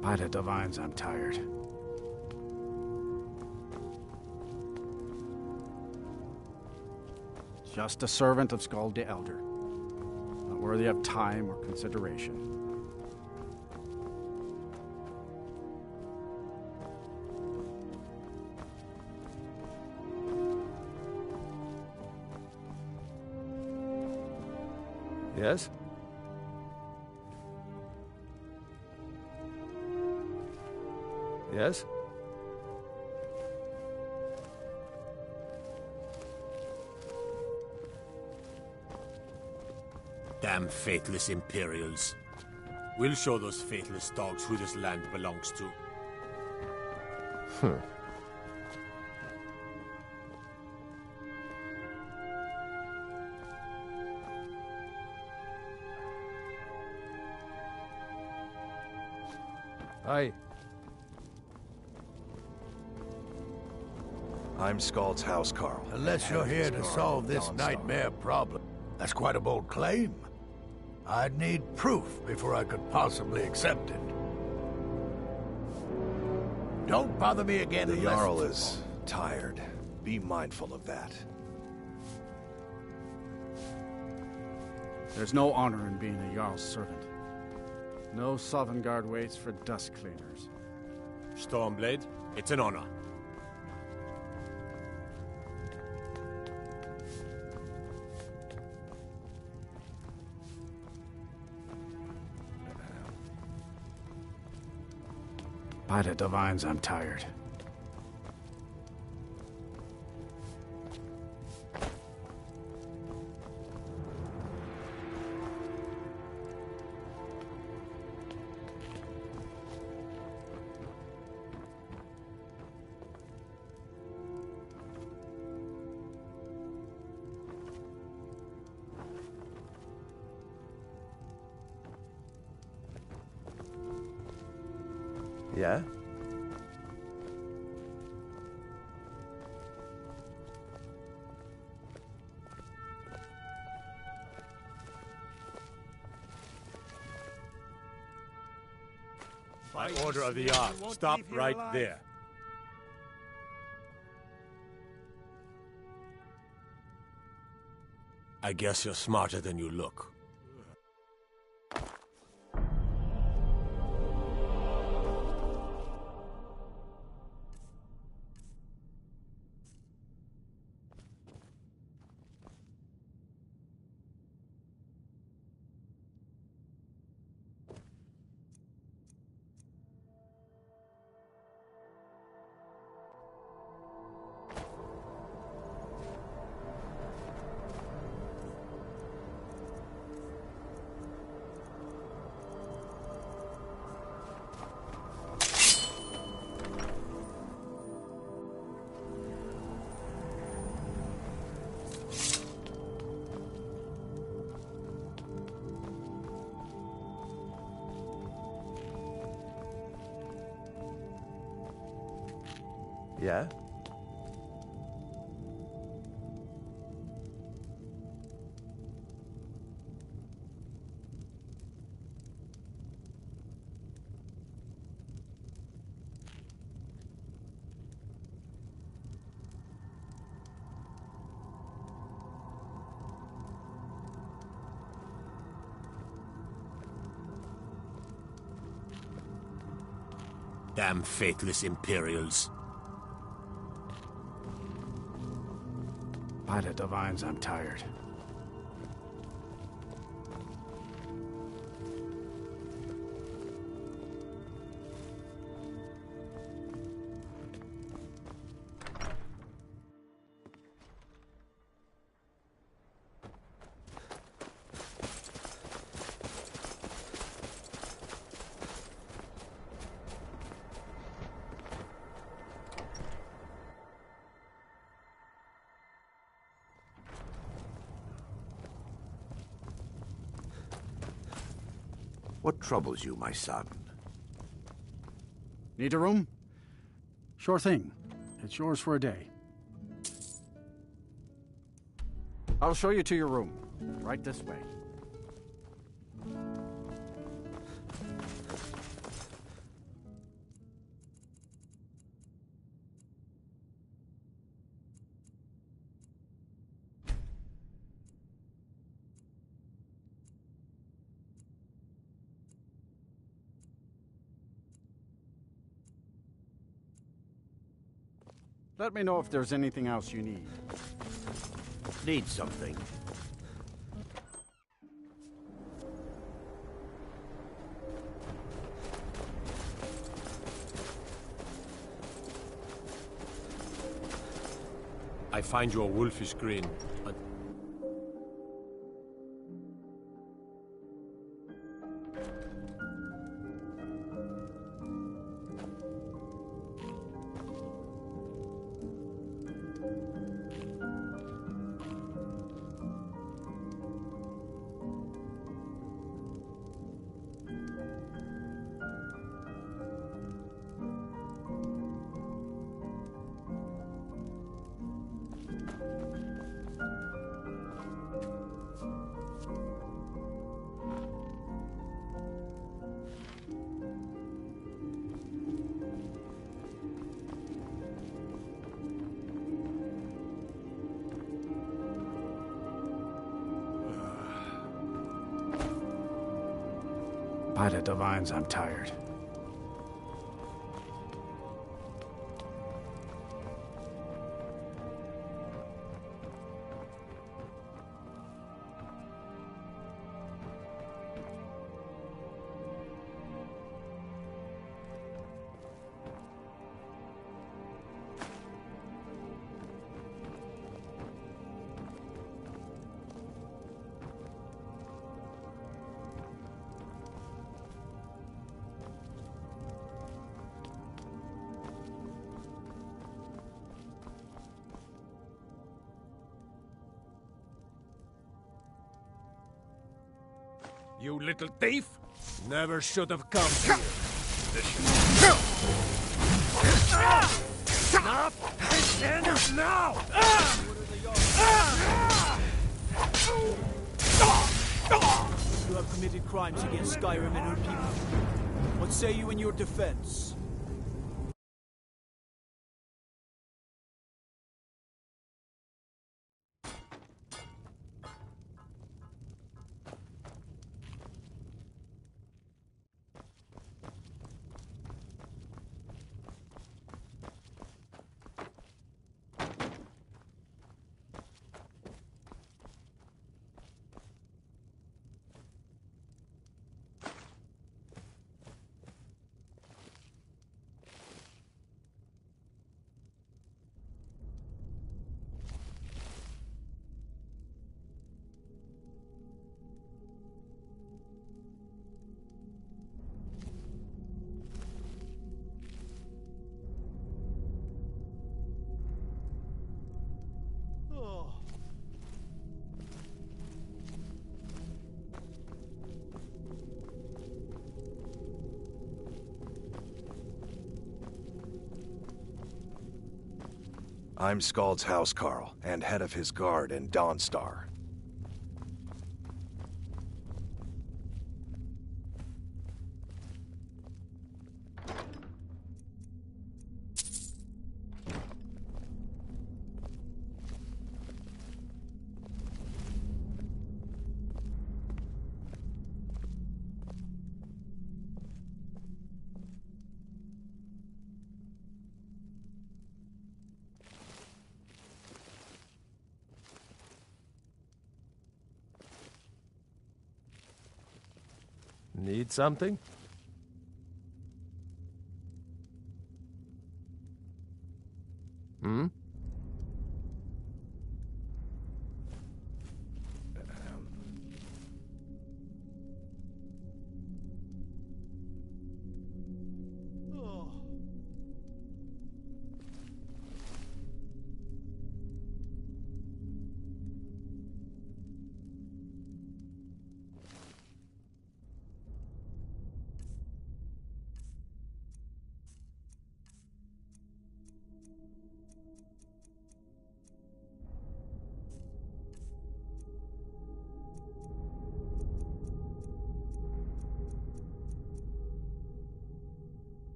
By the divines, I'm tired. Just a servant of Skald the Elder. Not worthy of time or consideration. Yes? Yes? Damn faithless Imperials. We'll show those faithless dogs who this land belongs to. Aye. I'm Skald's housecarl. Unless you're here to solve this nightmare problem. That's quite a bold claim. I'd need proof before I could possibly accept it. Don't bother me again. The unless Jarl it's- is tired. Be mindful of that. There's no honor in being a Jarl's servant. No Sovngarde waits for dust cleaners. Stormblade, it's an honor. By the divines, I'm tired. Yeah? By order of the Jarl, stop right there. I guess you're smarter than you look. Yeah? Damn faithless Imperials. By the Divines, I'm tired. What troubles you, my son? Need a room? Sure thing. It's yours for a day. I'll show you to your room. Right this way. Let me know if there's anything else you need. Need something? I find your wolfish grin. By the Divines, I'm tired. You little thief! Never should have come here. Stop! Stand now! You have committed crimes against Skyrim and her people. What say you in your defense? I'm Skald's housecarl, and head of his guard in Dawnstar. Need something? Hmm?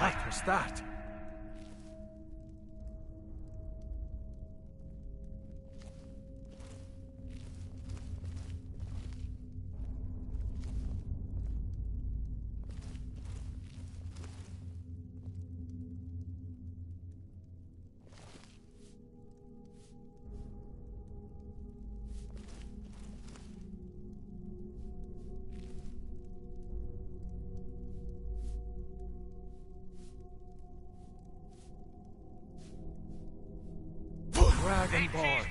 What was that? Dragonborn.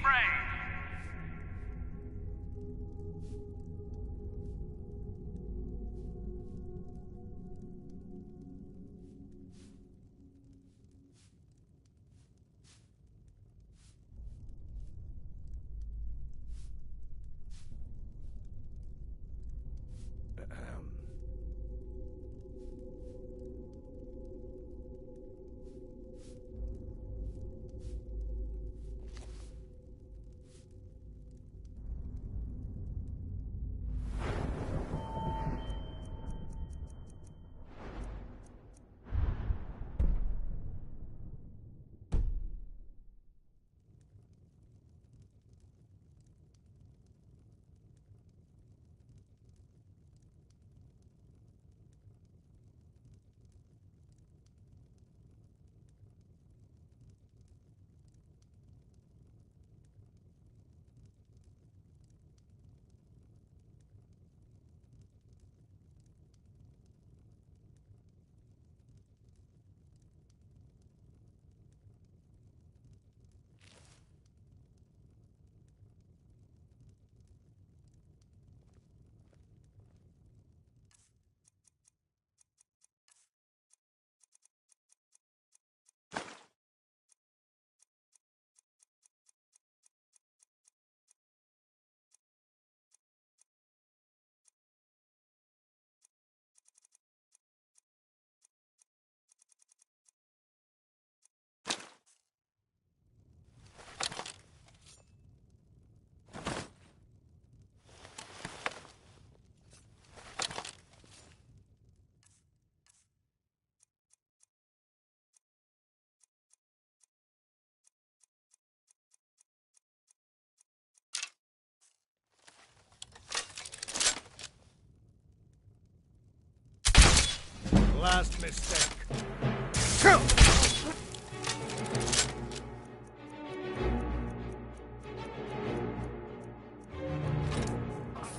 last mistake.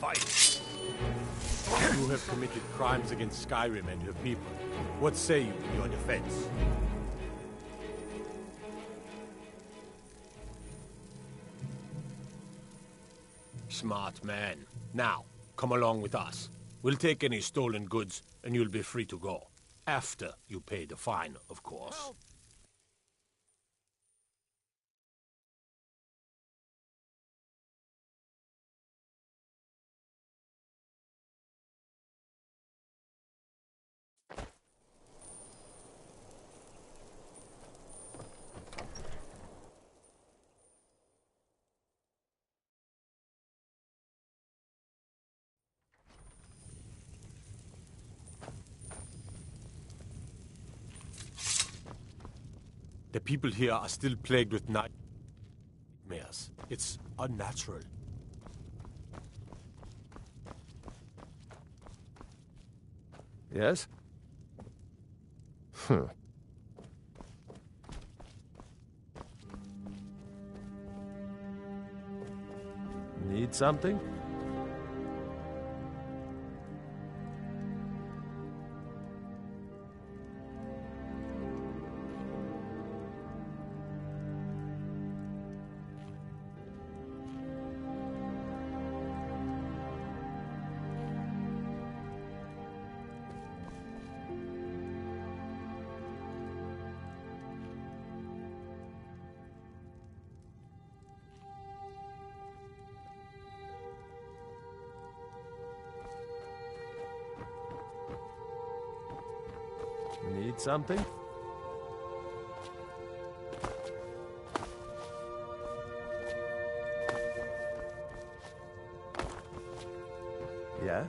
Fight! You have committed crimes against Skyrim and her people. What say you in your defense? Smart man. Now, come along with us. We'll take any stolen goods, and you'll be free to go. After you pay the fine, of course. Help. The people here are still plagued with nightmares. It's unnatural. Yes? Huh. Need something? Need something? Yeah?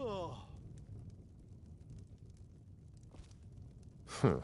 Oh. Huh.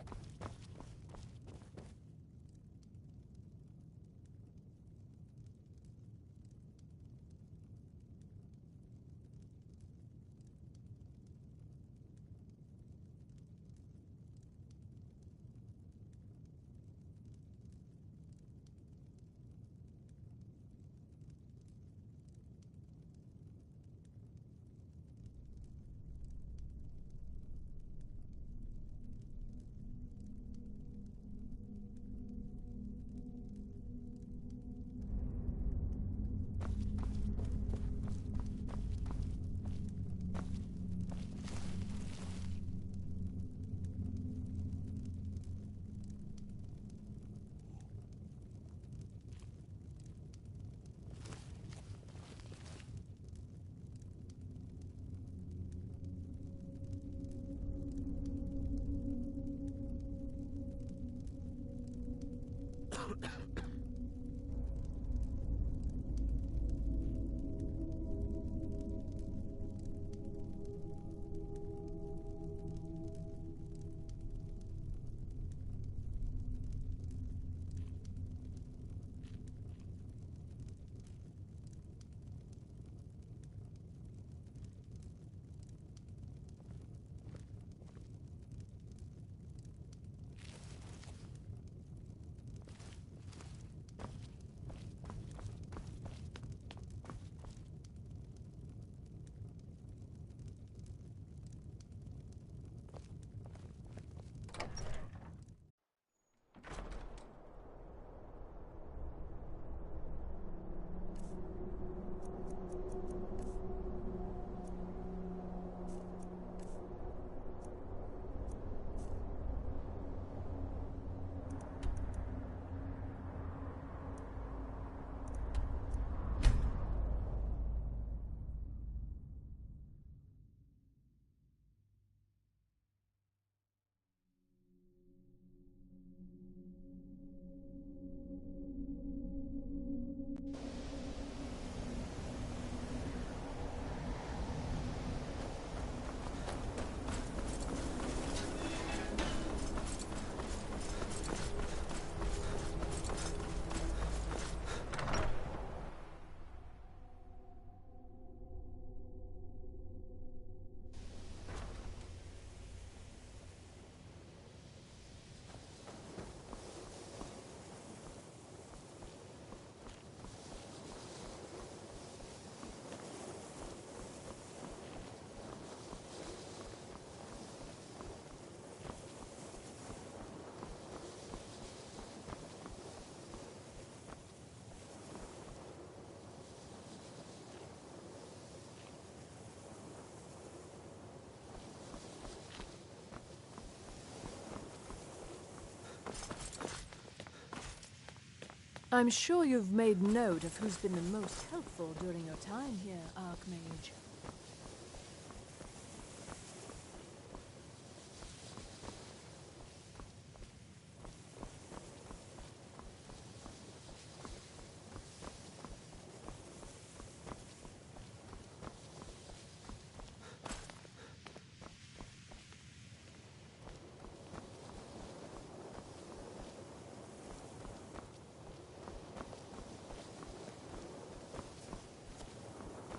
I'm sure you've made note of who's been the most helpful during your time here, Archmage.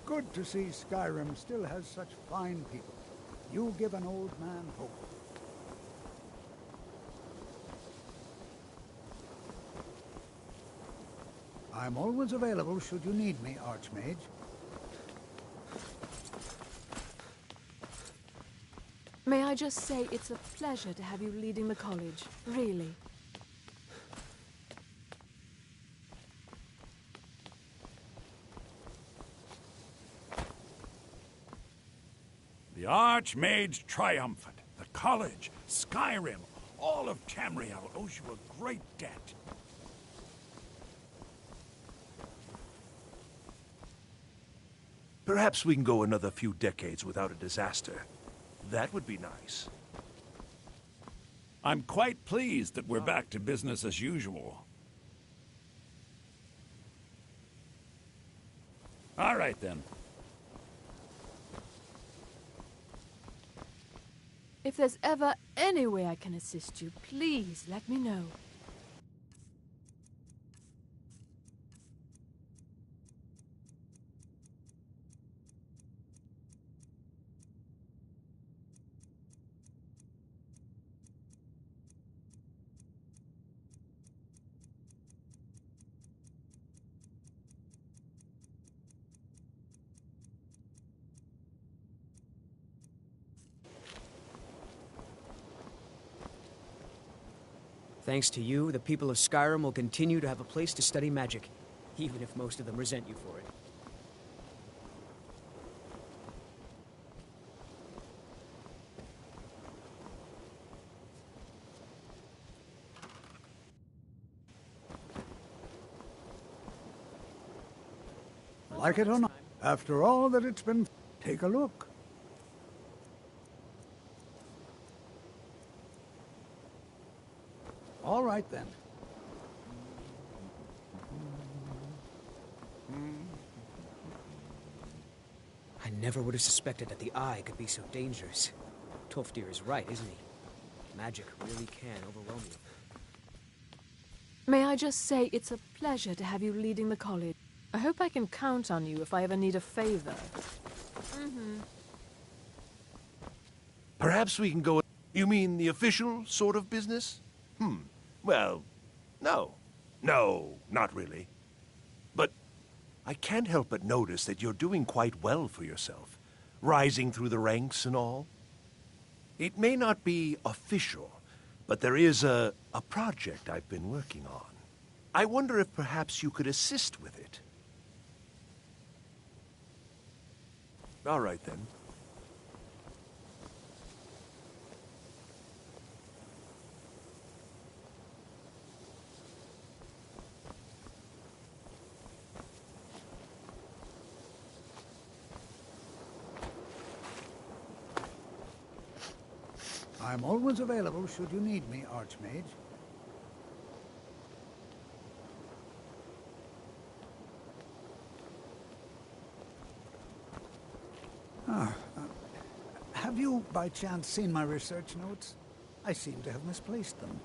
Good to see Skyrim still has such fine people. You give an old man hope. I'm always available should you need me, Archmage. May I just say it's a pleasure to have you leading the college, really. The Archmage triumphant, the college, Skyrim, all of Tamriel owes you a great debt. Perhaps we can go another few decades without a disaster. That would be nice. I'm quite pleased that we're back to business as usual. All right, then. If there's ever any way I can assist you, please let me know. Thanks to you, the people of Skyrim will continue to have a place to study magic, even if most of them resent you for it. Like it or not, after all that it's been, take a look. All right, then. I never would have suspected that the Eye could be so dangerous. Toftir is right, isn't he? Magic really can overwhelm you. May I just say it's a pleasure to have you leading the college. I hope I can count on you if I ever need a favor. Perhaps we can go... You mean the official sort of business? Well, no. No, not really. But I can't help but notice that you're doing quite well for yourself, rising through the ranks and all. It may not be official, but there is a project I've been working on. I wonder if perhaps you could assist with it. All right, then. I'm always available should you need me, Archmage. Have you, by chance, seen my research notes? I seem to have misplaced them.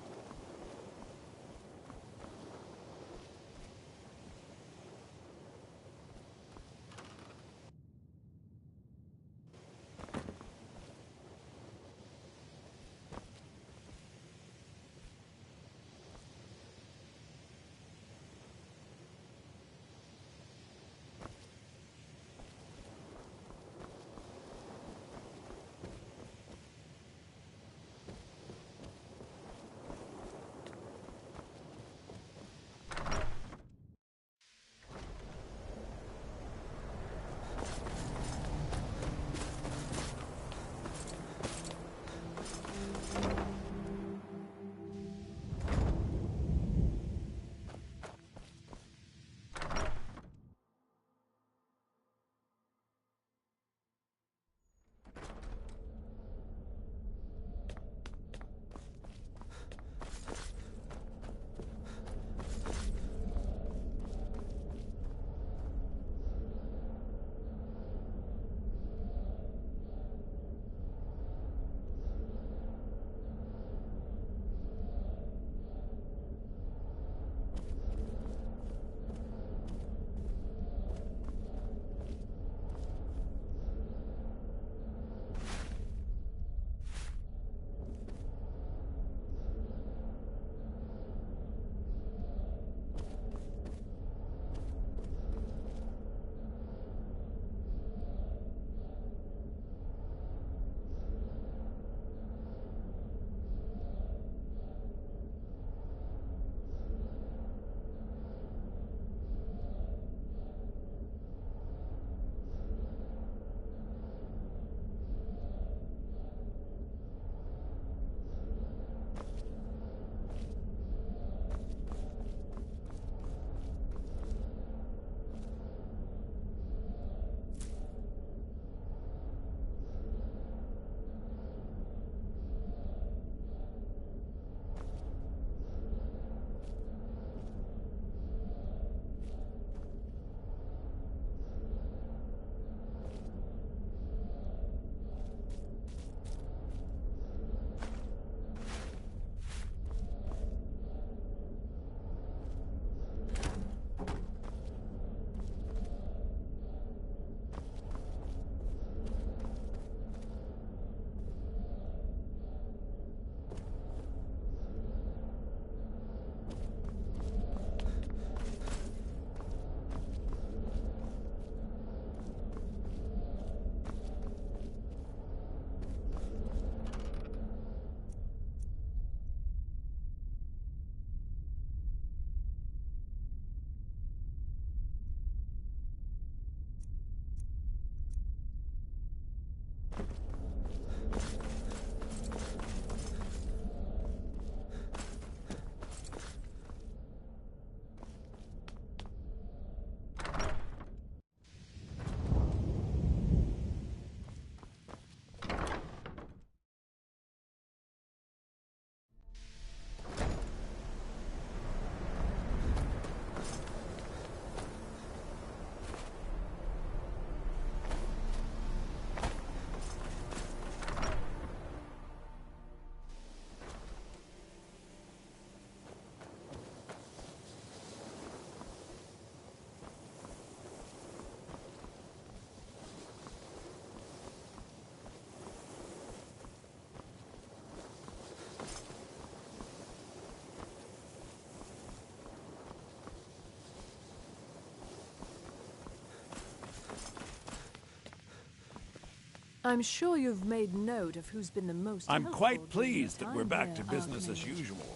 I'm sure you've made note of who's been the most I'm helpful quite during pleased your that we're time back to here, business as Archmage. usual.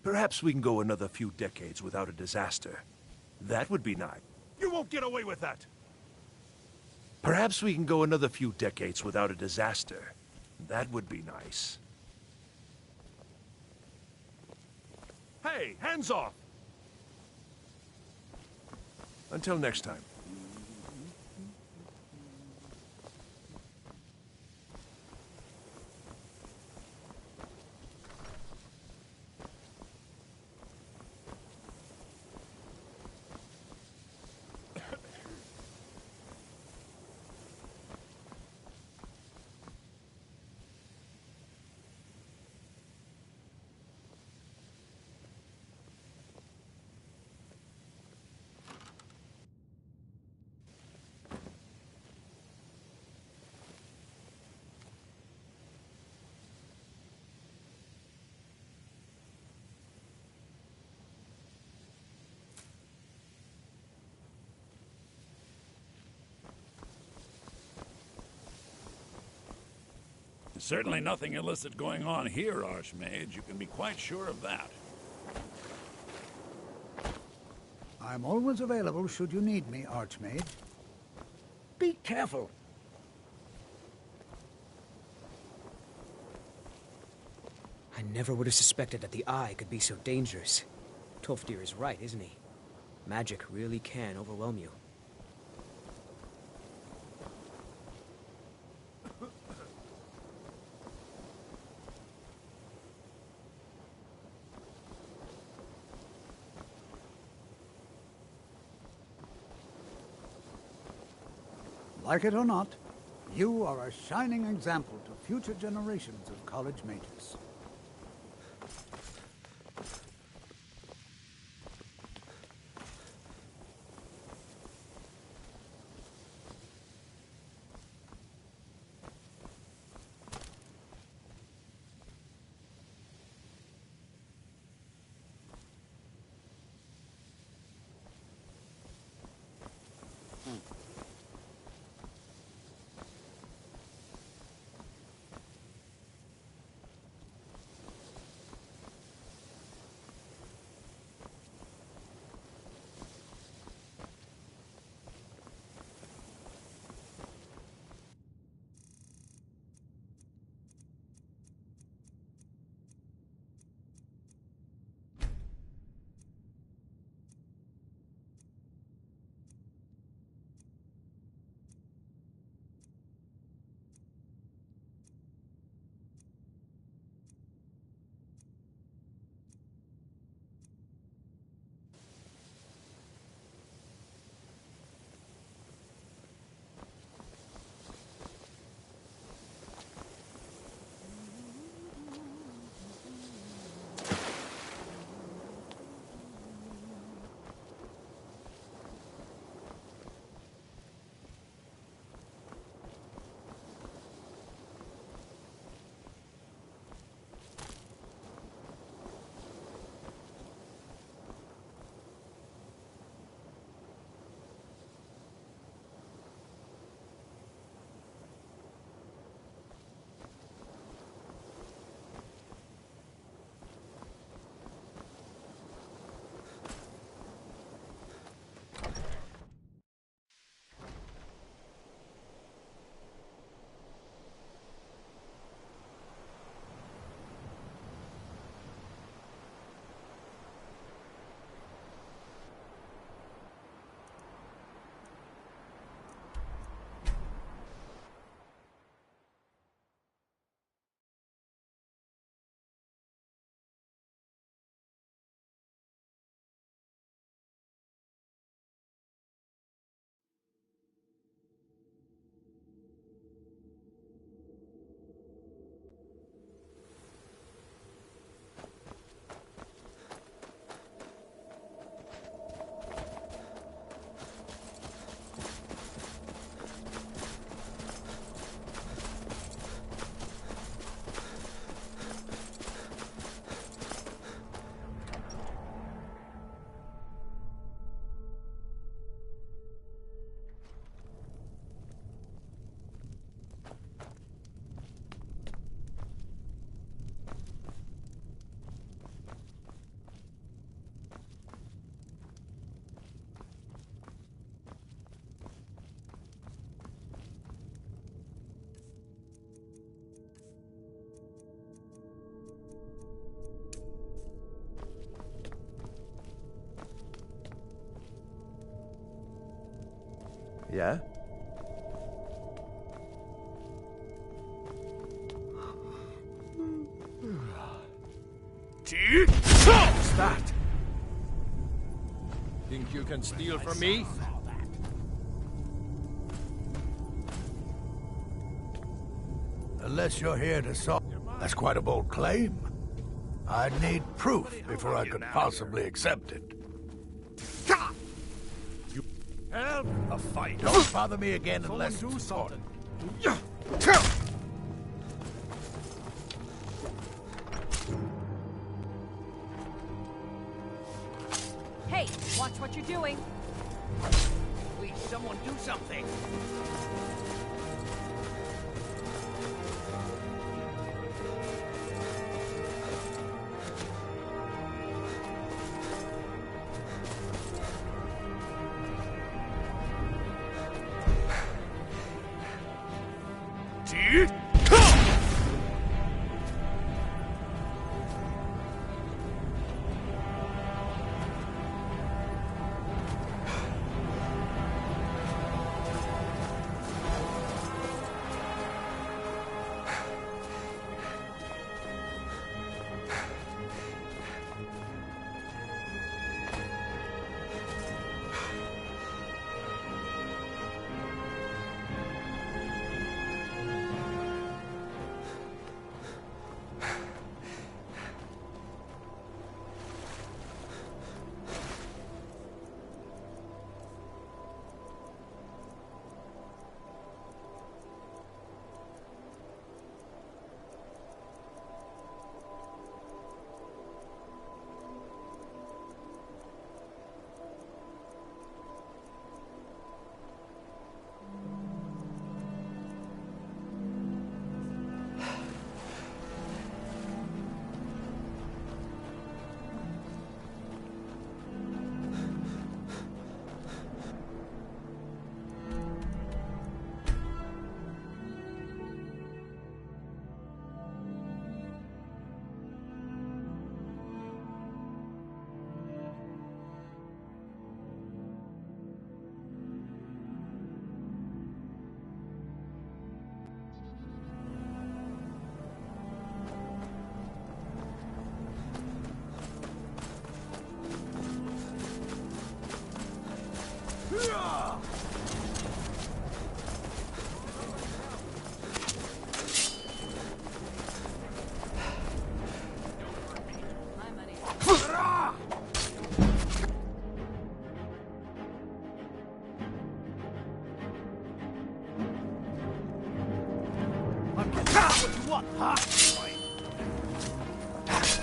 Perhaps we can go another few decades without a disaster. That would be nice. You won't get away with that! Perhaps we can go another few decades without a disaster. That would be nice. Hey, hands off! Until next time. There's certainly nothing illicit going on here, Archmage. You can be quite sure of that. I'm always available should you need me, Archmage. Be careful. I never would have suspected that the Eye could be so dangerous. Toftir is right, isn't he? Magic really can overwhelm you. Like it or not, you are a shining example to future generations of college mages. Yeah? What's that? Think you can steal from me? Unless you're here to solve... That's quite a bold claim. I'd need proof before I could possibly accept it. Help! A fight. Don't bother me again unless do it's something. Hey, watch what you're doing. Please, someone do something.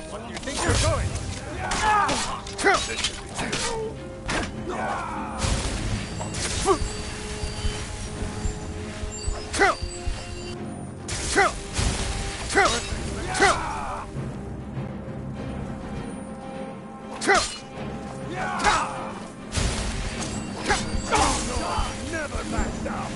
What do you think you're doing? Never back down.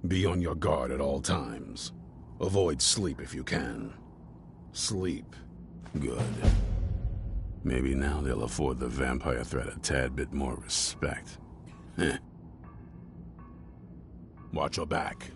Be on your guard at all times. Avoid sleep if you can. Sleep. Good. Maybe now they'll afford the vampire threat a tad bit more respect. Heh. Watch your back.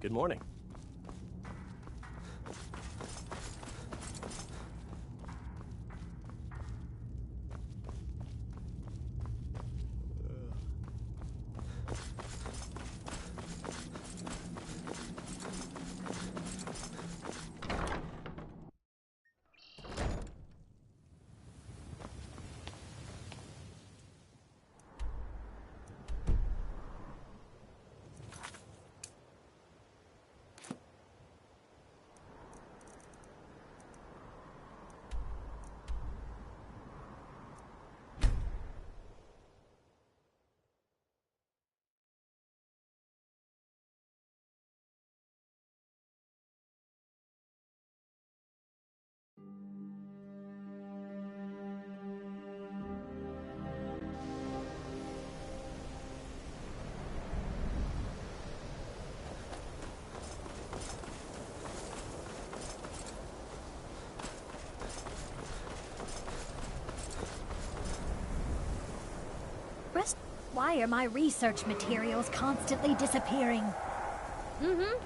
Good morning. Why are my research materials constantly disappearing? Mm-hmm.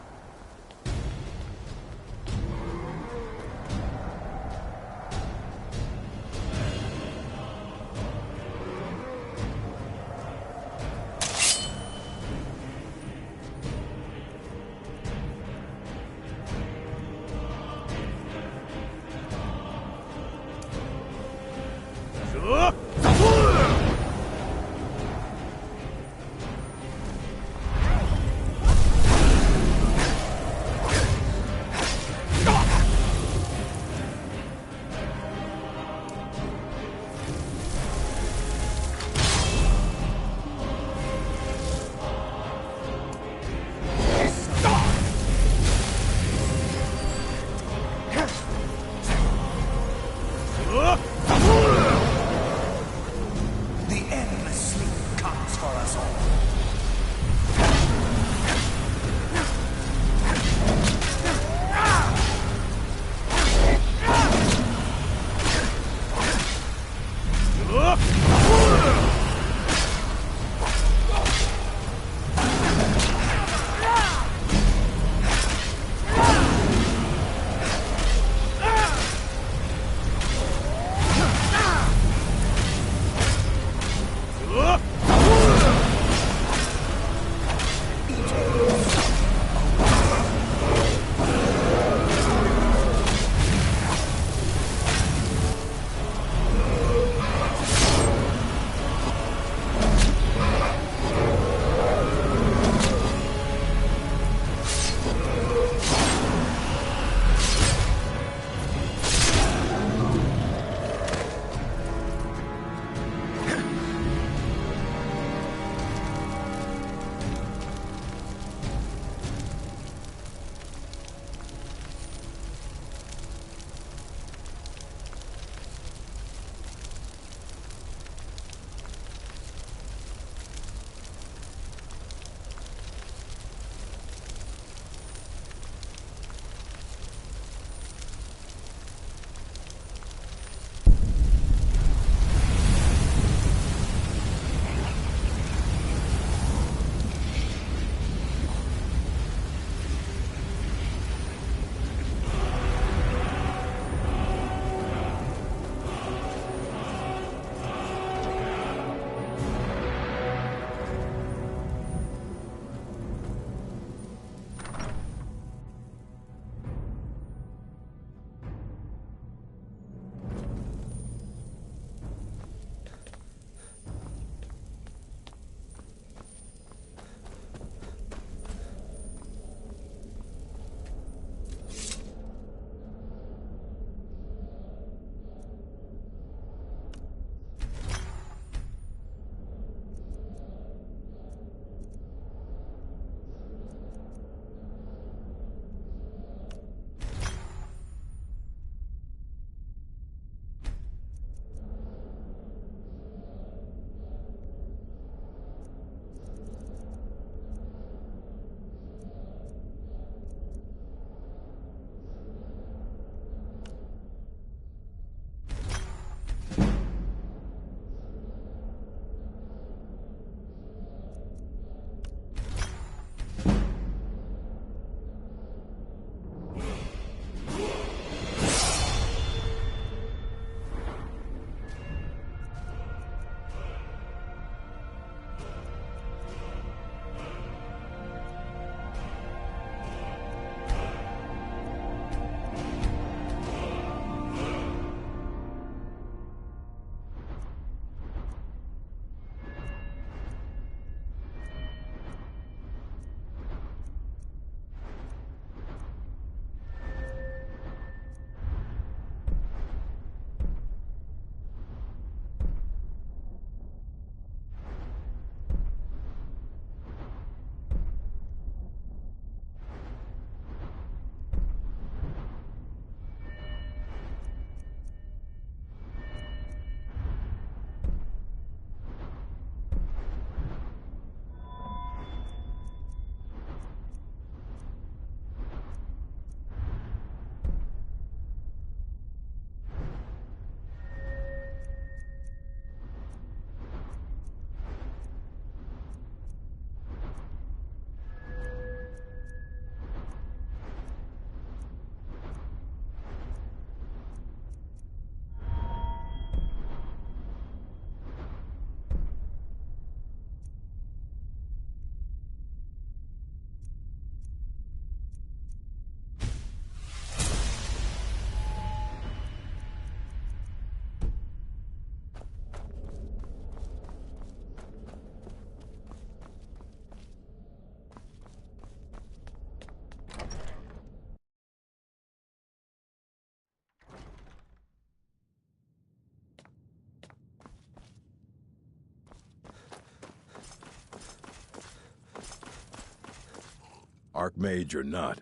Archmage or not.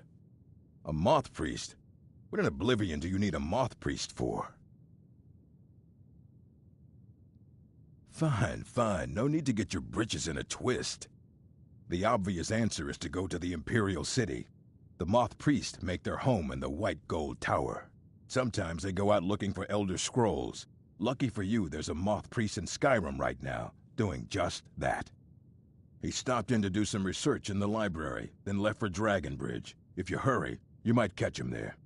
A moth priest? What in Oblivion do you need a moth priest for? Fine, fine. No need to get your britches in a twist. The obvious answer is to go to the Imperial City. The moth priests make their home in the White Gold Tower. Sometimes they go out looking for Elder Scrolls. Lucky for you, there's a moth priest in Skyrim right now, doing just that. He stopped in to do some research in the library, then left for Dragonbridge. If you hurry, you might catch him there.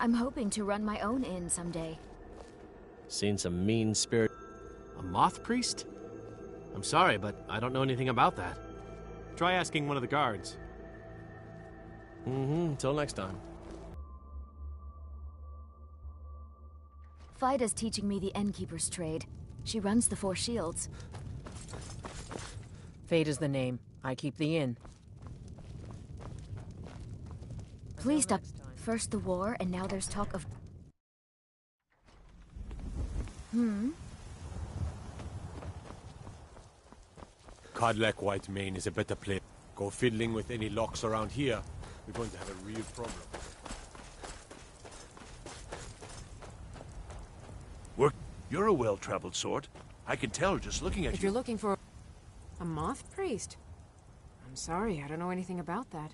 I'm hoping to run my own inn someday. Seen some mean spirit. A moth priest? I'm sorry, but I don't know anything about that. Try asking one of the guards. Until next time. Fida's teaching me the innkeeper's trade. She runs the Four Shields. Fate is the name. I keep the inn. Please stop. First the war, and now there's talk of... Codlek Whitemane is a better place. Go fiddling with any locks around here, we're going to have a real problem. You're a well-traveled sort. I can tell just looking at you. If you're looking for a moth priest, I'm sorry, I don't know anything about that.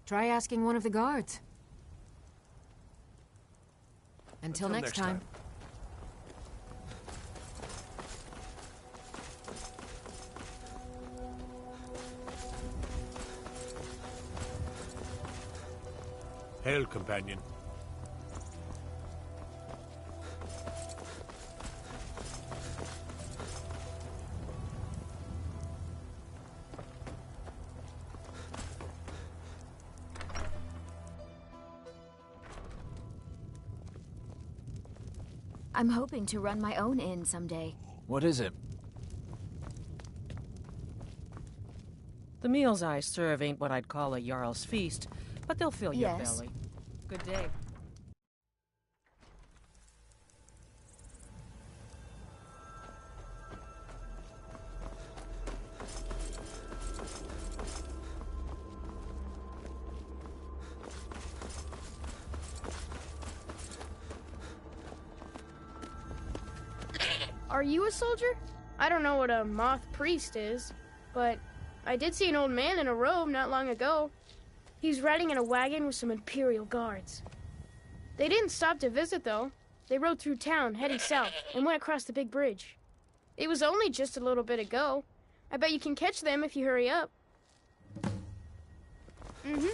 Try asking one of the guards. Until next time. Hail, companion. I'm hoping to run my own inn someday. What is it? The meals I serve ain't what I'd call a Jarl's feast, but they'll fill your belly. Good day. Are you a soldier? I don't know what a moth priest is, but I did see an old man in a robe not long ago. He was riding in a wagon with some Imperial guards. They didn't stop to visit, though. They rode through town, heading south, and went across the big bridge. It was only just a little bit ago. I bet you can catch them if you hurry up. Mm-hmm.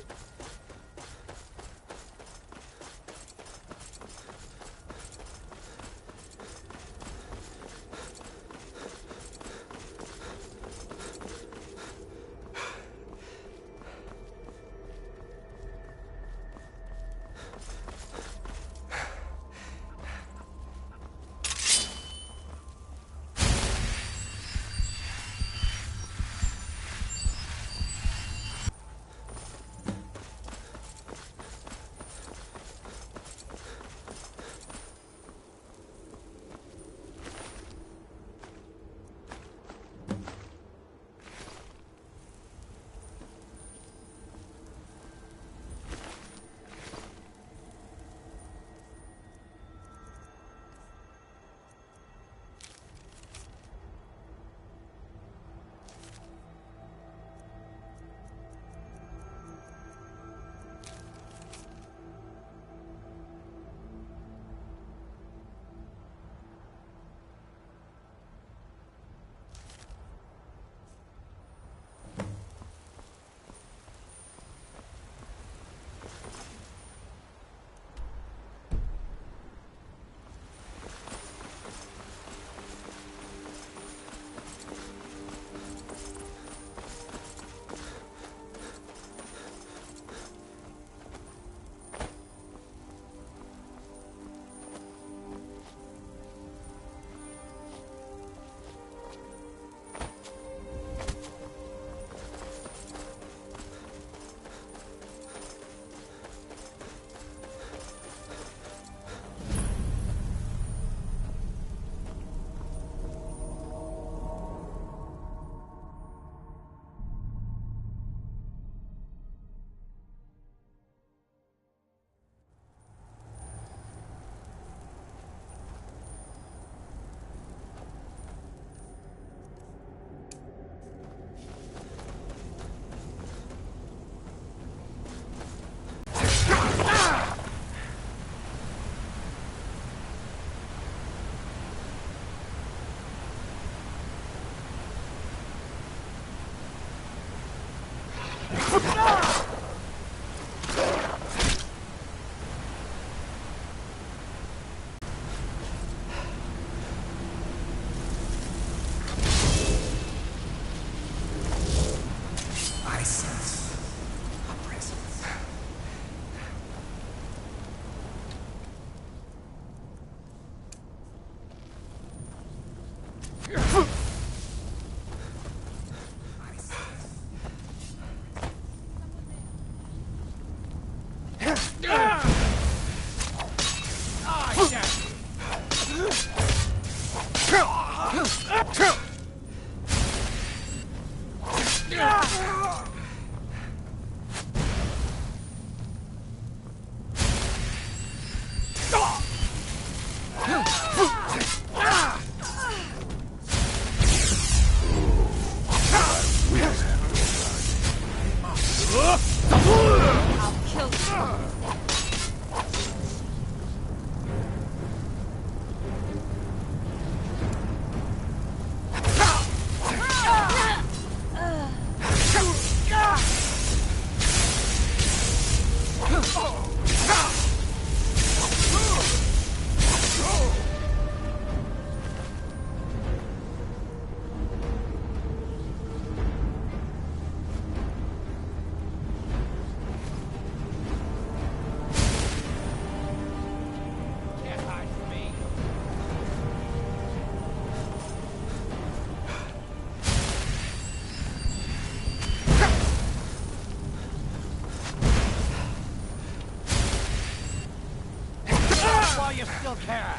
You still can.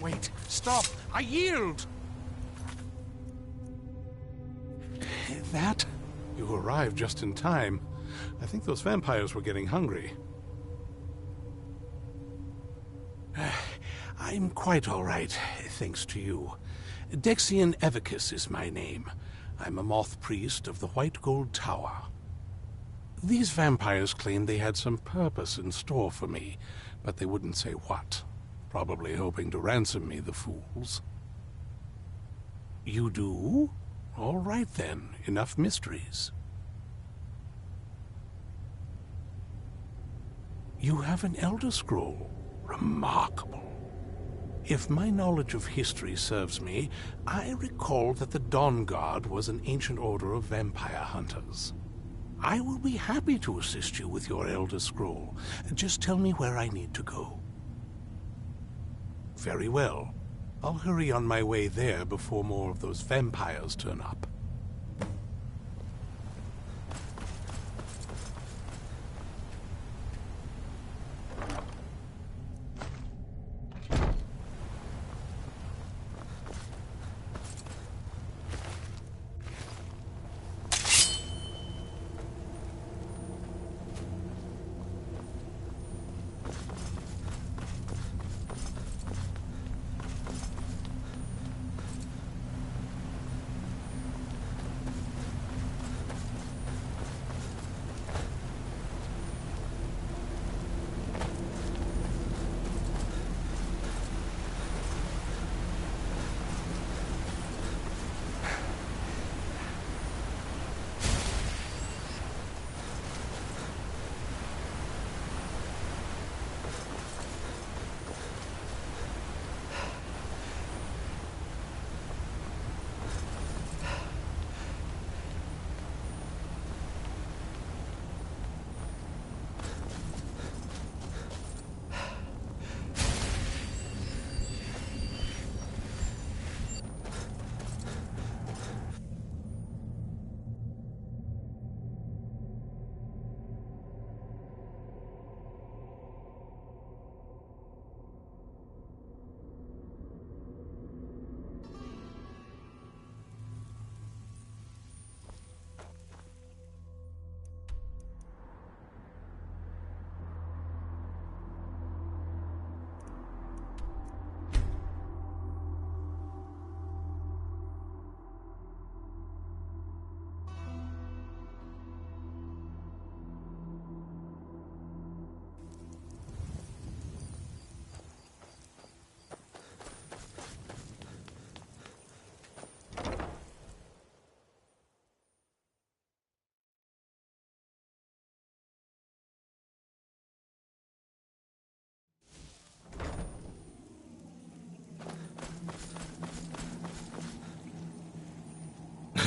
Wait, stop! I yield! That? You arrived just in time. I think those vampires were getting hungry. I'm quite all right, thanks to you. Dexian Evicus is my name. I'm a moth priest of the White Gold Tower. These vampires claimed they had some purpose in store for me, but they wouldn't say what. Probably hoping to ransom me, the fools. You do? All right then, enough mysteries. You have an Elder Scroll. Remarkable. If my knowledge of history serves me, I recall that the Dawn Guard was an ancient order of vampire hunters. I will be happy to assist you with your Elder Scroll. Just tell me where I need to go. Very well. I'll hurry on my way there before more of those vampires turn up.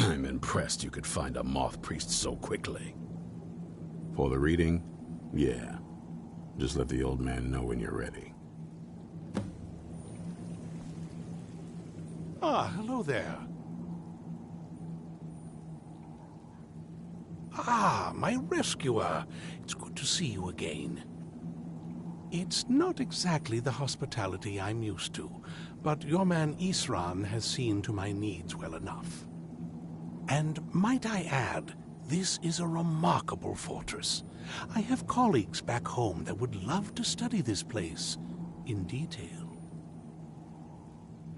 I'm impressed you could find a moth priest so quickly. For the reading? Yeah. Just let the old man know when you're ready. Ah, hello there. Ah, my rescuer. It's good to see you again. It's not exactly the hospitality I'm used to, but your man Isran has seen to my needs well enough. And might I add, this is a remarkable fortress. I have colleagues back home that would love to study this place in detail.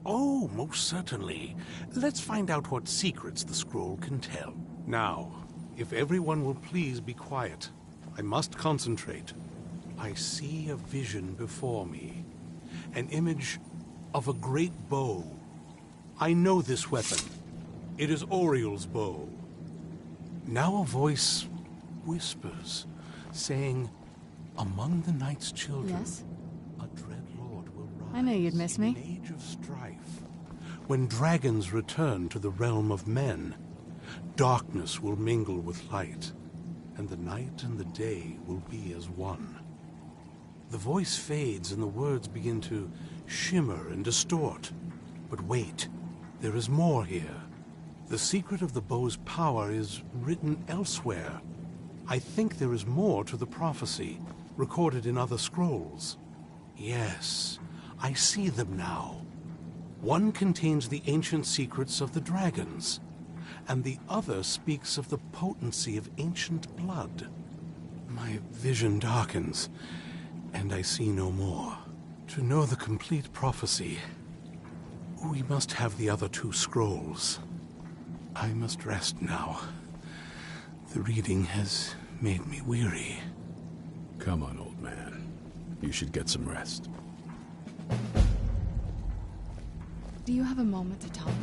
Oh, most certainly. Let's find out what secrets the scroll can tell. Now, if everyone will please be quiet, I must concentrate. I see a vision before me, an image of a great bow. I know this weapon. It is Oriel's bow. Now a voice whispers, saying, among the night's children, Yes? a dread lord will rise. I knew you'd miss me. In an age of strife, when dragons return to the realm of men, darkness will mingle with light, and the night and the day will be as one. The voice fades and the words begin to shimmer and distort. But wait, there is more here. The secret of the bow's power is written elsewhere. I think there is more to the prophecy, recorded in other scrolls. Yes, I see them now. One contains the ancient secrets of the dragons, and the other speaks of the potency of ancient blood. My vision darkens, and I see no more. To know the complete prophecy, we must have the other 2 scrolls. I must rest now. The reading has made me weary. Come on, old man. You should get some rest. Do you have a moment to talk?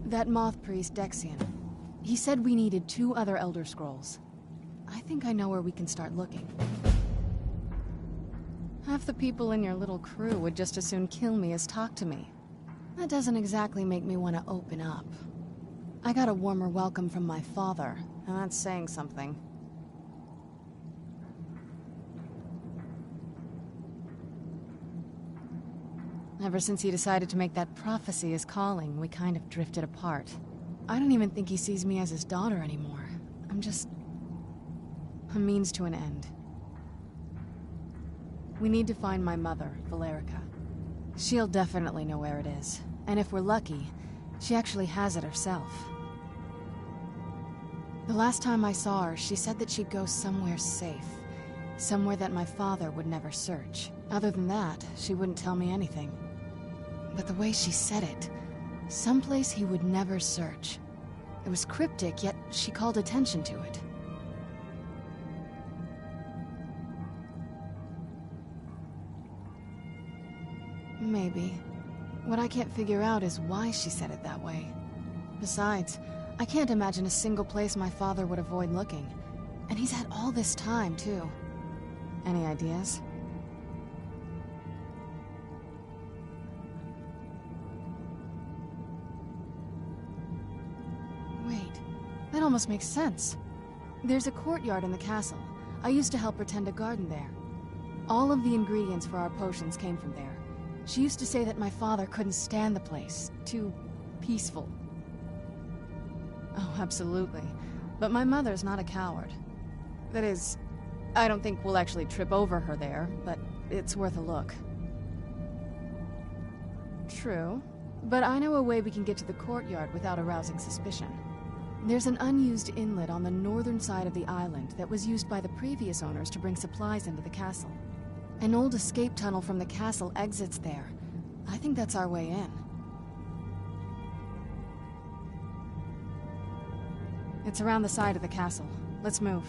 That moth priest, Dexian, he said we needed 2 other Elder Scrolls. I think I know where we can start looking. Half the people in your little crew would just as soon kill me as talk to me. That doesn't exactly make me want to open up. I got a warmer welcome from my father, and that's saying something. Ever since he decided to make that prophecy his calling, we kind of drifted apart. I don't even think he sees me as his daughter anymore. I'm just a means to an end. We need to find my mother, Valerica. She'll definitely know where it is. And if we're lucky, she actually has it herself. The last time I saw her, she said that she'd go somewhere safe. Somewhere that my father would never search. Other than that, she wouldn't tell me anything. But the way she said it, someplace he would never search. It was cryptic, yet she called attention to it. Maybe. What I can't figure out is why she said it that way. Besides, I can't imagine a single place my father would avoid looking. And he's had all this time, too. Any ideas? Wait, that almost makes sense. There's a courtyard in the castle. I used to help her tend a garden there. All of the ingredients for our potions came from there. She used to say that my father couldn't stand the place. Too peaceful. Oh, absolutely. But my mother's not a coward. That is, I don't think we'll actually trip over her there, but it's worth a look. True. But I know a way we can get to the courtyard without arousing suspicion. There's an unused inlet on the northern side of the island that was used by the previous owners to bring supplies into the castle. An old escape tunnel from the castle exits there. I think that's our way in. It's around the side of the castle. Let's move.